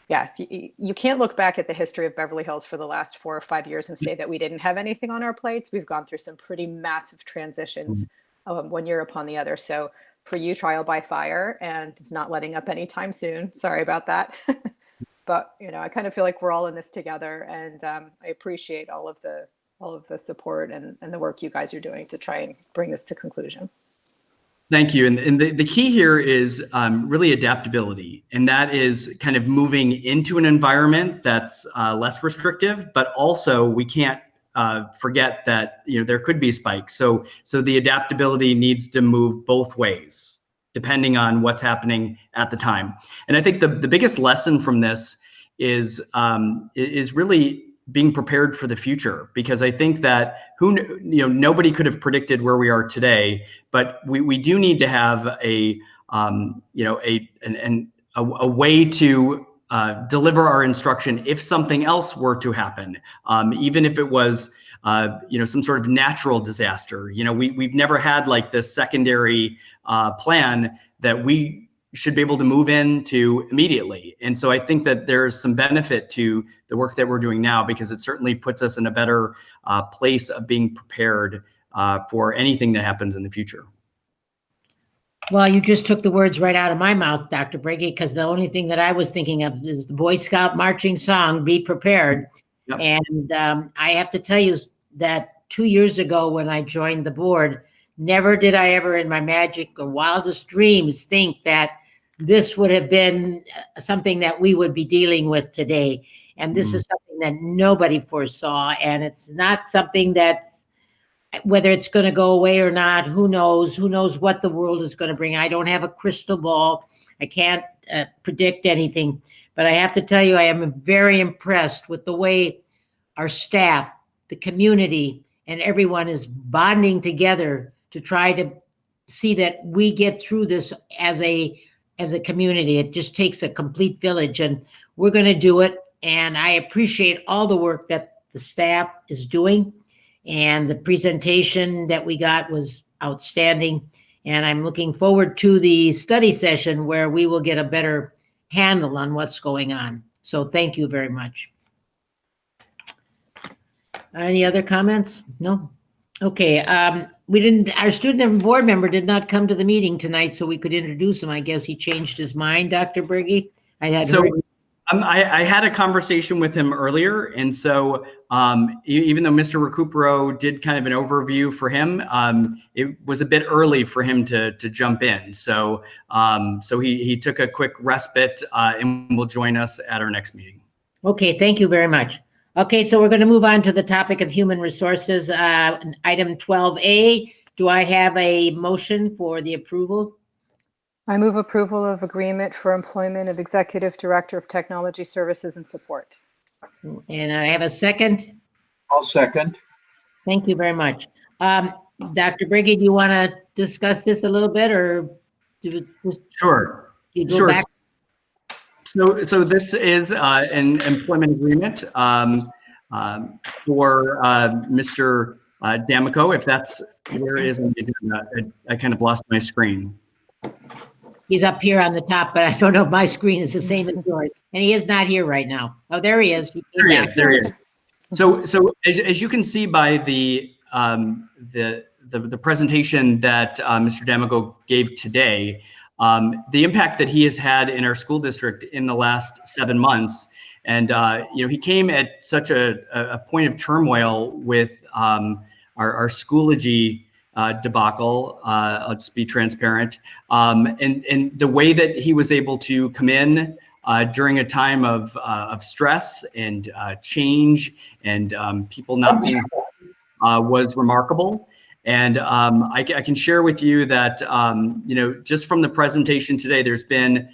yes, you can't look back at the history of Beverly Hills for the last 4 or 5 years and say that we didn't have anything on our plates. We've gone through some pretty massive transitions one year upon the other. So for you, trial by fire, and it's not letting up anytime soon. Sorry about that. But, I kind of feel like we're all in this together, and I appreciate all of the support and the work you guys are doing to try and bring this to conclusion. Thank you. And the key here is really adaptability. And that is kind of moving into an environment that's less restrictive, but also we can't forget that there could be spikes. So the adaptability needs to move both ways, depending on what's happening at the time. And I think the biggest lesson from this is really being prepared for the future, because I think that nobody could have predicted where we are today, but we do need to have a way to deliver our instruction if something else were to happen, even if it was some sort of natural disaster. We've never had like this secondary plan that we should be able to move into immediately. And so I think that there's some benefit to the work that we're doing now, because it certainly puts us in a better place of being prepared for anything that happens in the future. Well, you just took the words right out of my mouth, Dr. Brady, because the only thing that I was thinking of is the Boy Scout marching song, Be Prepared. Yep. And I have to tell you that 2 years ago when I joined the board, never did I ever in my magic or wildest dreams think that this would have been something that we would be dealing with today. And this is something that nobody foresaw. And it's not something that's, whether it's going to go away or not, who knows what the world is going to bring. I don't have a crystal ball. I can't predict anything, but I have to tell you, I am very impressed with the way our staff, the community, and everyone is bonding together to try to see that we get through this as a community. It just takes a complete village, and we're going to do it. And I appreciate all the work that the staff is doing. And the presentation that we got was outstanding. And I'm looking forward to the study session where we will get a better handle on what's going on. So thank you very much. Any other comments? No? Okay. Our student and board member did not come to the meeting tonight, so we could introduce him. I guess he changed his mind, Dr. Berge. I had a conversation with him earlier, and so even though Mr. Recupero did kind of an overview for him, it was a bit early for him to jump in. So he took a quick respite and will join us at our next meeting. Okay, thank you very much. Okay, so we're going to move on to the topic of human resources. Item 12A, do I have a motion for the approval? I move approval of agreement for employment of Executive Director of Technology Services and Support. And I have a second? I'll second. Thank you very much. Dr. Briggy, do you want to discuss this a little bit, or Sure. You go Sure. back? So this is an employment agreement for Mr. D'Amico. If that's where it is on the agenda, I kind of lost my screen. He's up here on the top, but I don't know if my screen is the same as yours. And he is not here right now. Oh, there he is. There he is. There he is. So as you can see by the presentation that Mr. D'Amico gave today, the impact that he has had in our school district in the last 7 months, and he came at such a point of turmoil with our Schoology debacle. I'll just be transparent, and the way that he was able to come in during a time of stress and change and people not being was remarkable. And I can share with you that, just from the presentation today, there's been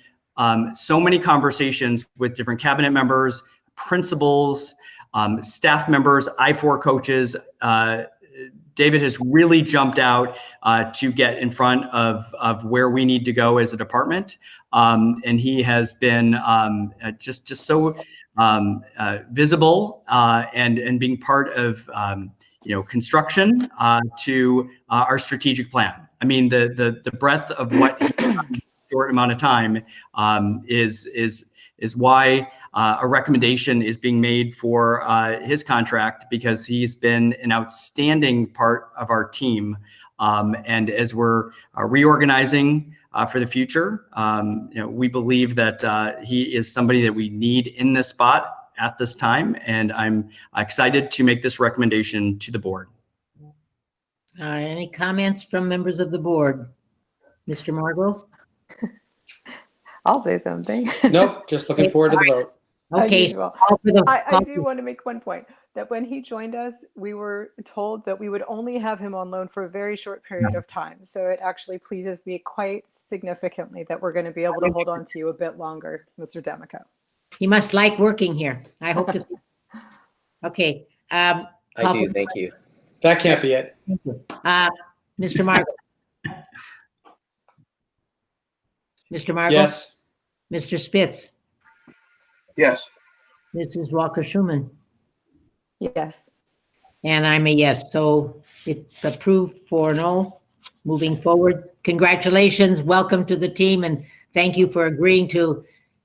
so many conversations with different cabinet members, principals, staff members, I4 coaches. David has really jumped out to get in front of where we need to go as a department. And he has been just so visible and being part of construction to our strategic plan. I mean, the breadth of what he's done in a short amount of time is why a recommendation is being made for his contract, because he's been an outstanding part of our team. And as we're reorganizing for the future, we believe that he is somebody that we need in this spot at this time, and I'm excited to make this recommendation to the board. Any comments from members of the board? Mr. Margot? I'll say something. Nope, just looking forward to the vote. Okay. I do want to make one point, that when he joined us, we were told that we would only have him on loan for a very short period of time. So it actually pleases me quite significantly that we're going to be able to hold on to you a bit longer, Mr. D'Amico. He must like working here. I hope to. Okay. I do. Thank you. That can't be it. Thank you. Mr. Margot. Mr. Margot? Yes. Mr. Spitz? Yes. Mrs. Walker-Schuman? Yes. And I'm a yes. So it's approved 4-0. Moving forward. Congratulations. Welcome to the team. And thank you for agreeing to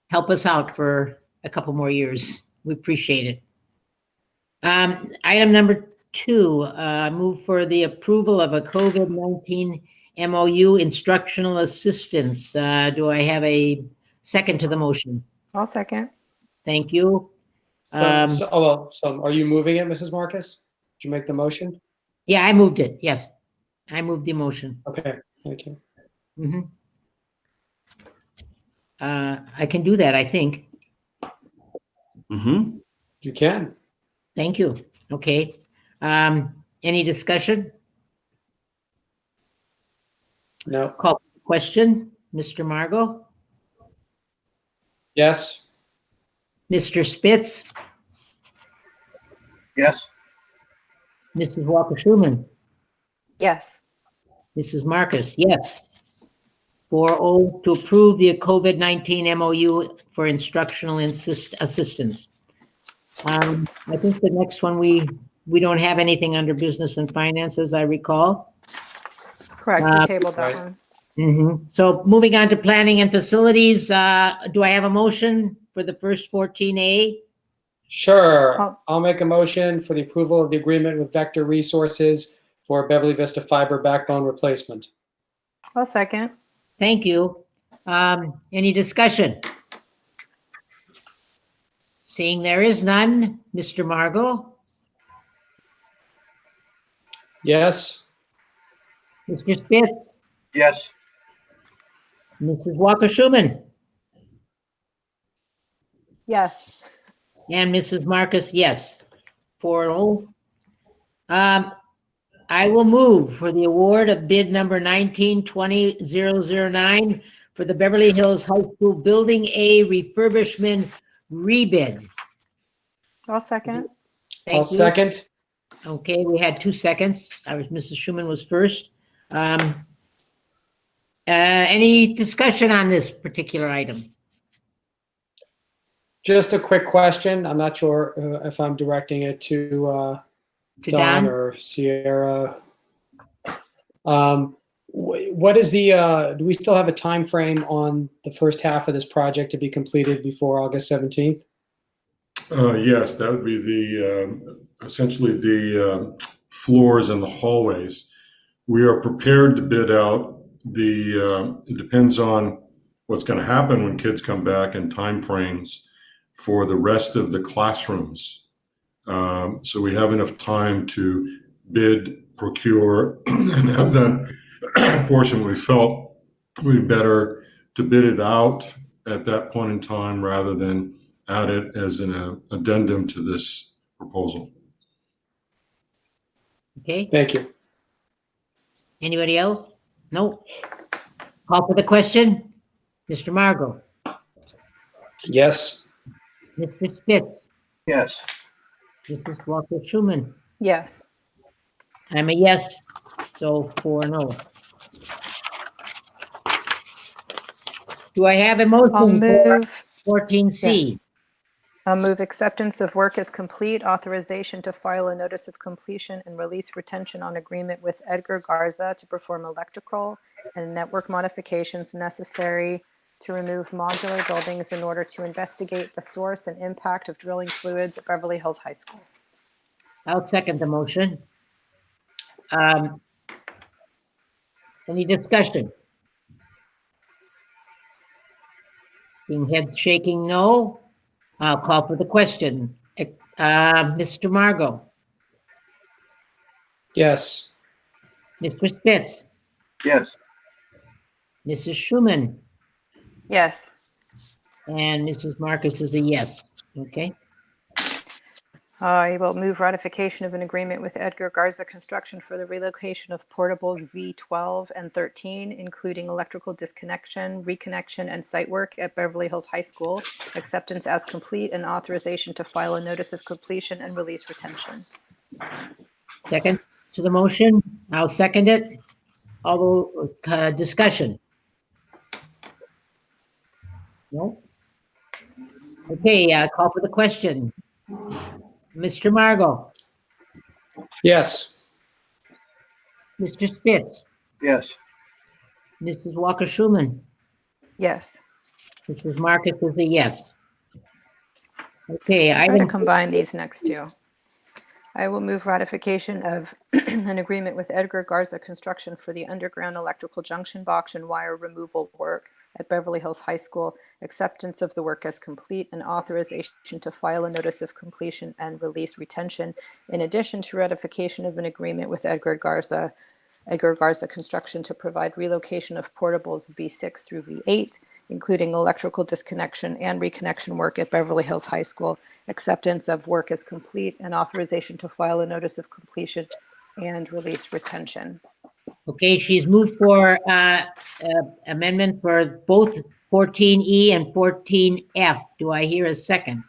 help us out for a couple more years. We appreciate it. Item number 2, move for the approval of a COVID-19 MOU instructional assistance. Do I have a second to the motion? I'll second. Thank you. So are you moving it, Mrs. Marcus? Did you make the motion? Yeah, I moved it. Yes. I moved the motion. Okay, thank you. Mm-hmm. I can do that, I think. Mm-hmm. You can. Thank you. Okay. Any discussion? No. Call question, Mr. Margot? Yes. Mr. Spitz? Yes. Mrs. Walker-Schuman? Yes. Mrs. Marcus? Yes. 4-0 to approve the COVID-19 MOU for instructional assistance. I think the next one, we don't have anything under business and finance, as I recall. Correct. We tabled that one. Mm-hmm. So moving on to planning and facilities, do I have a motion for the first 14A? Sure. I'll make a motion for the approval of the agreement with Vector Resources for Beverly Vista fiber backbone replacement. I'll second. Thank you. Any discussion? Seeing there is none, Mr. Margot, Yes. Mr. Spitz, Yes. Mrs. Walker-Schuman, Yes. and Mrs. Marcus, yes. 4-0. I will move for the award of bid number 19-20-009 for the Beverly Hills High School Building A refurbishment rebid. I'll second. Thank I'll you. second. Okay, we had 2 seconds. Mrs. Schuman was first. Any discussion on this particular item? Just a quick question. I'm not sure if I'm directing it to Don or Sierra. What is the, do we still have a time frame on the first half of this project to be completed before August 17th? Yes, that would be the, essentially the floors and the hallways. We are prepared to bid out the, it depends on what's going to happen when kids come back and timeframes for the rest of the classrooms. So we have enough time to bid, procure, and have that portion. We felt it would be better to bid it out at that point in time rather than add it as an addendum to this proposal. Okay. Thank you. Anybody else? No. Call for the question. Mr. Margot. Yes. Mr. Spitz. Yes. Mrs. Walker-Schuman. Yes. I'm a yes, so 4-0. Do I have a motion? I'll move. 14C. Yes. I'll move acceptance of work as complete, authorization to file a notice of completion and release retention on agreement with Edgar Garza to perform electrical and network modifications necessary to remove modular buildings in order to investigate the source and impact of drilling fluids at Beverly Hills High School. I'll second the motion. Any discussion? Seeing heads shaking no. I'll call for the question. Mr. Margot. Yes. Mr. Spitz. Yes. Mrs. Schuman. Yes. And Mrs. Marcus is a yes. Okay. I will move ratification of an agreement with Edgar Garza Construction for the relocation of portables V12 and 13, including electrical disconnection, reconnection, and site work at Beverly Hills High School. Acceptance as complete and authorization to file a notice of completion and release retention. Second to the motion. I'll second it. Although discussion. No. Okay. Call for the question. Mr. Margot. Yes. Mr. Spitz. Yes. Mrs. Walker-Schuman. Yes. Mrs. Marcus is a yes. Okay. I'll try to Item combine these next two. I will move ratification of an agreement with Edgar Garza Construction for the underground electrical junction box and wire removal work at Beverly Hills High School. Acceptance of the work as complete and authorization to file a notice of completion and release retention, in addition to ratification of an agreement with Edgar Garza Construction to provide relocation of portables V6 through V8, including electrical disconnection and reconnection work at Beverly Hills High School. Acceptance of work as complete and authorization to file a notice of completion and release retention. Okay, she's moved for amendment for both 14E and 14F. Do I hear a second?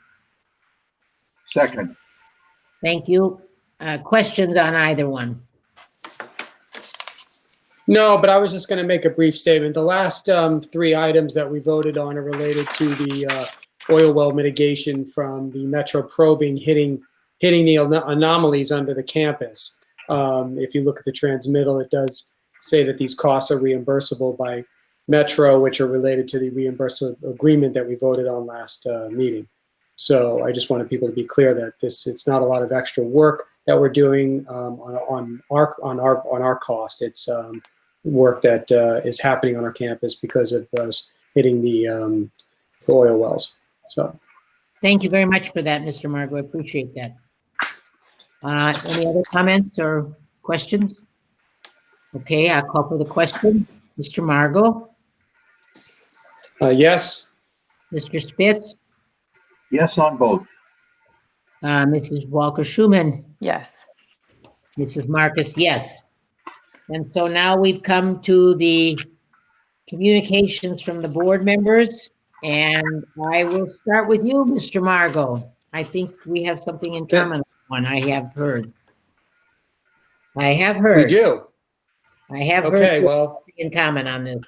Second. Thank you. Questions on either one? No, but I was just going to make a brief statement. The last 3 items that we voted on are related to the oil well mitigation from the Metro probing hitting the anomalies under the campus. If you look at the transmittal, it does say that these costs are reimbursable by Metro, which are related to the reimbursement agreement that we voted on last meeting. So I just wanted people to be clear that it's not a lot of extra work that we're doing on our cost. It's work that is happening on our campus because of us hitting the oil wells. So Thank you very much for that, Mr. Margot. I appreciate that. Any other comments or questions? Okay, I'll call for the question. Mr. Margot? Yes. Mr. Spitz? Yes on both. Mrs. Walker-Schuman? Yes. Mrs. Marcus, yes. And so now we've come to the communications from the board members, and I will start with you, Mr. Margot. I think we have something in common on I have heard. I have heard. We do. I have heard. Okay, well, in common on this.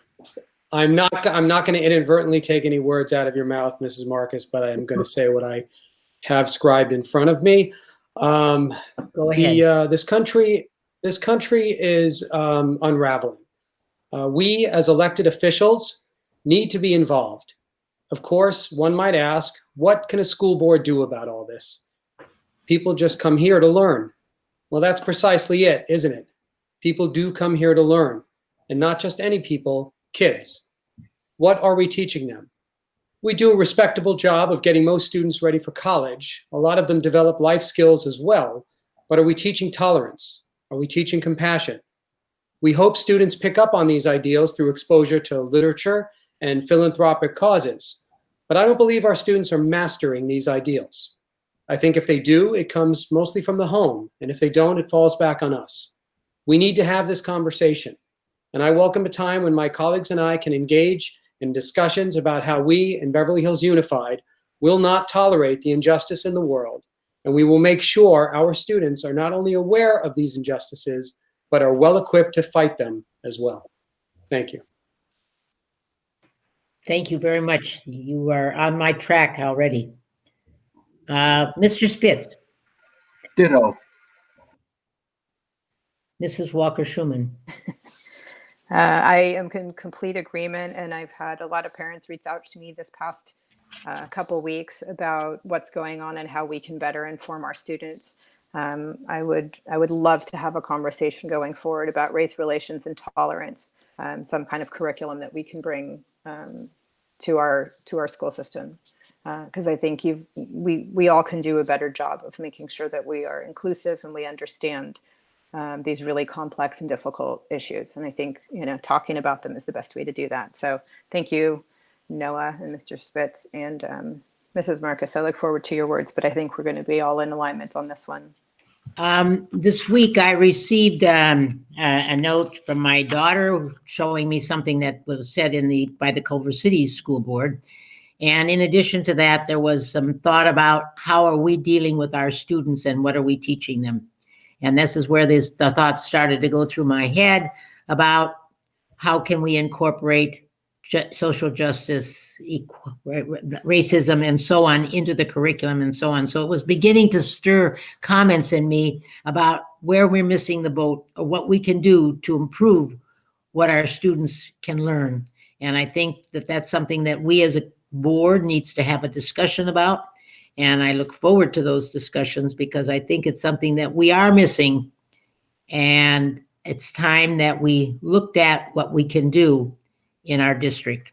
I'm not going to inadvertently take any words out of your mouth, Mrs. Marcus, but I'm going to say what I have scribed in front of me. Go ahead. This country is unraveling. We, as elected officials, need to be involved. Of course, one might ask, what can a school board do about all this? People just come here to learn. Well, that's precisely it, isn't it? People do come here to learn, and not just any people, kids. What are we teaching them? We do a respectable job of getting most students ready for college. A lot of them develop life skills as well, but are we teaching tolerance? Are we teaching compassion? We hope students pick up on these ideals through exposure to literature and philanthropic causes, but I don't believe our students are mastering these ideals. I think if they do, it comes mostly from the home, and if they don't, it falls back on us. We need to have this conversation, and I welcome a time when my colleagues and I can engage in discussions about how we in Beverly Hills Unified will not tolerate the injustice in the world, and we will make sure our students are not only aware of these injustices, but are well equipped to fight them as well. Thank you. Thank you very much. You are on my track already. Mr. Spitz. Ditto. Mrs. Walker-Schuman. I am in complete agreement, and I've had a lot of parents reach out to me this past couple weeks about what's going on and how we can better inform our students. I would love to have a conversation going forward about race relations and tolerance, some kind of curriculum that we can bring to our school system, because I think we all can do a better job of making sure that we are inclusive and we understand these really complex and difficult issues. And I think, talking about them is the best way to do that. So thank you, Noah and Mr. Spitz and Mrs. Marcus. I look forward to your words, but I think we're going to be all in alignment on this one. This week I received a note from my daughter showing me something that was said by the Culver City School Board. And in addition to that, there was some thought about how are we dealing with our students and what are we teaching them? And this is where the thoughts started to go through my head about how can we incorporate social justice, racism, and so on into the curriculum and so on. So it was beginning to stir comments in me about where we're missing the boat or what we can do to improve what our students can learn. And I think that that's something that we as a board needs to have a discussion about. And I look forward to those discussions because I think it's something that we are missing. And it's time that we looked at what we can do in our district.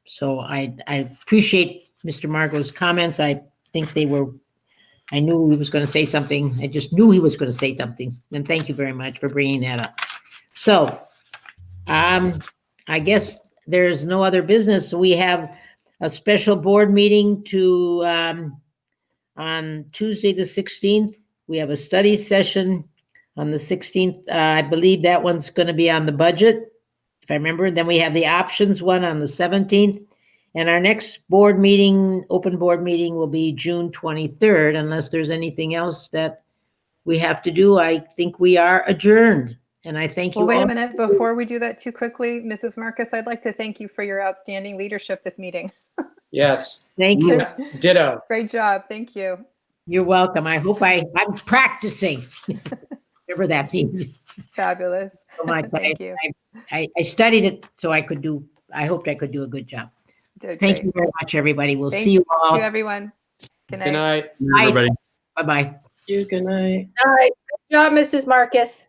So I appreciate Mr. Margot's comments. I think I knew he was going to say something. I just knew he was going to say something. And thank you very much for bringing that up. So I guess there's no other business. We have a special board meeting on Tuesday, the 16th. We have a study session on the 16th. I believe that one's going to be on the budget, if I remember. Then we have the options one on the 17th. And our next board meeting, open board meeting, will be June 23rd, unless there's anything else that we have to do. I think we are adjourned. And I thank you all. Well, wait a minute. Before we do that too quickly, Mrs. Marcus, I'd like to thank you for your outstanding leadership this meeting. Yes. Thank you. Ditto. Great job. Thank you. You're welcome. I hope I'm practicing, whatever that means. Fabulous. So much. Thank you. I studied it so I hoped I could do a good job. Thank you very much, everybody. We'll see you all. Thank you, everyone. Good night. Good night. Bye. Everybody. Bye-bye. Good night. All right. Good job, Mrs. Marcus.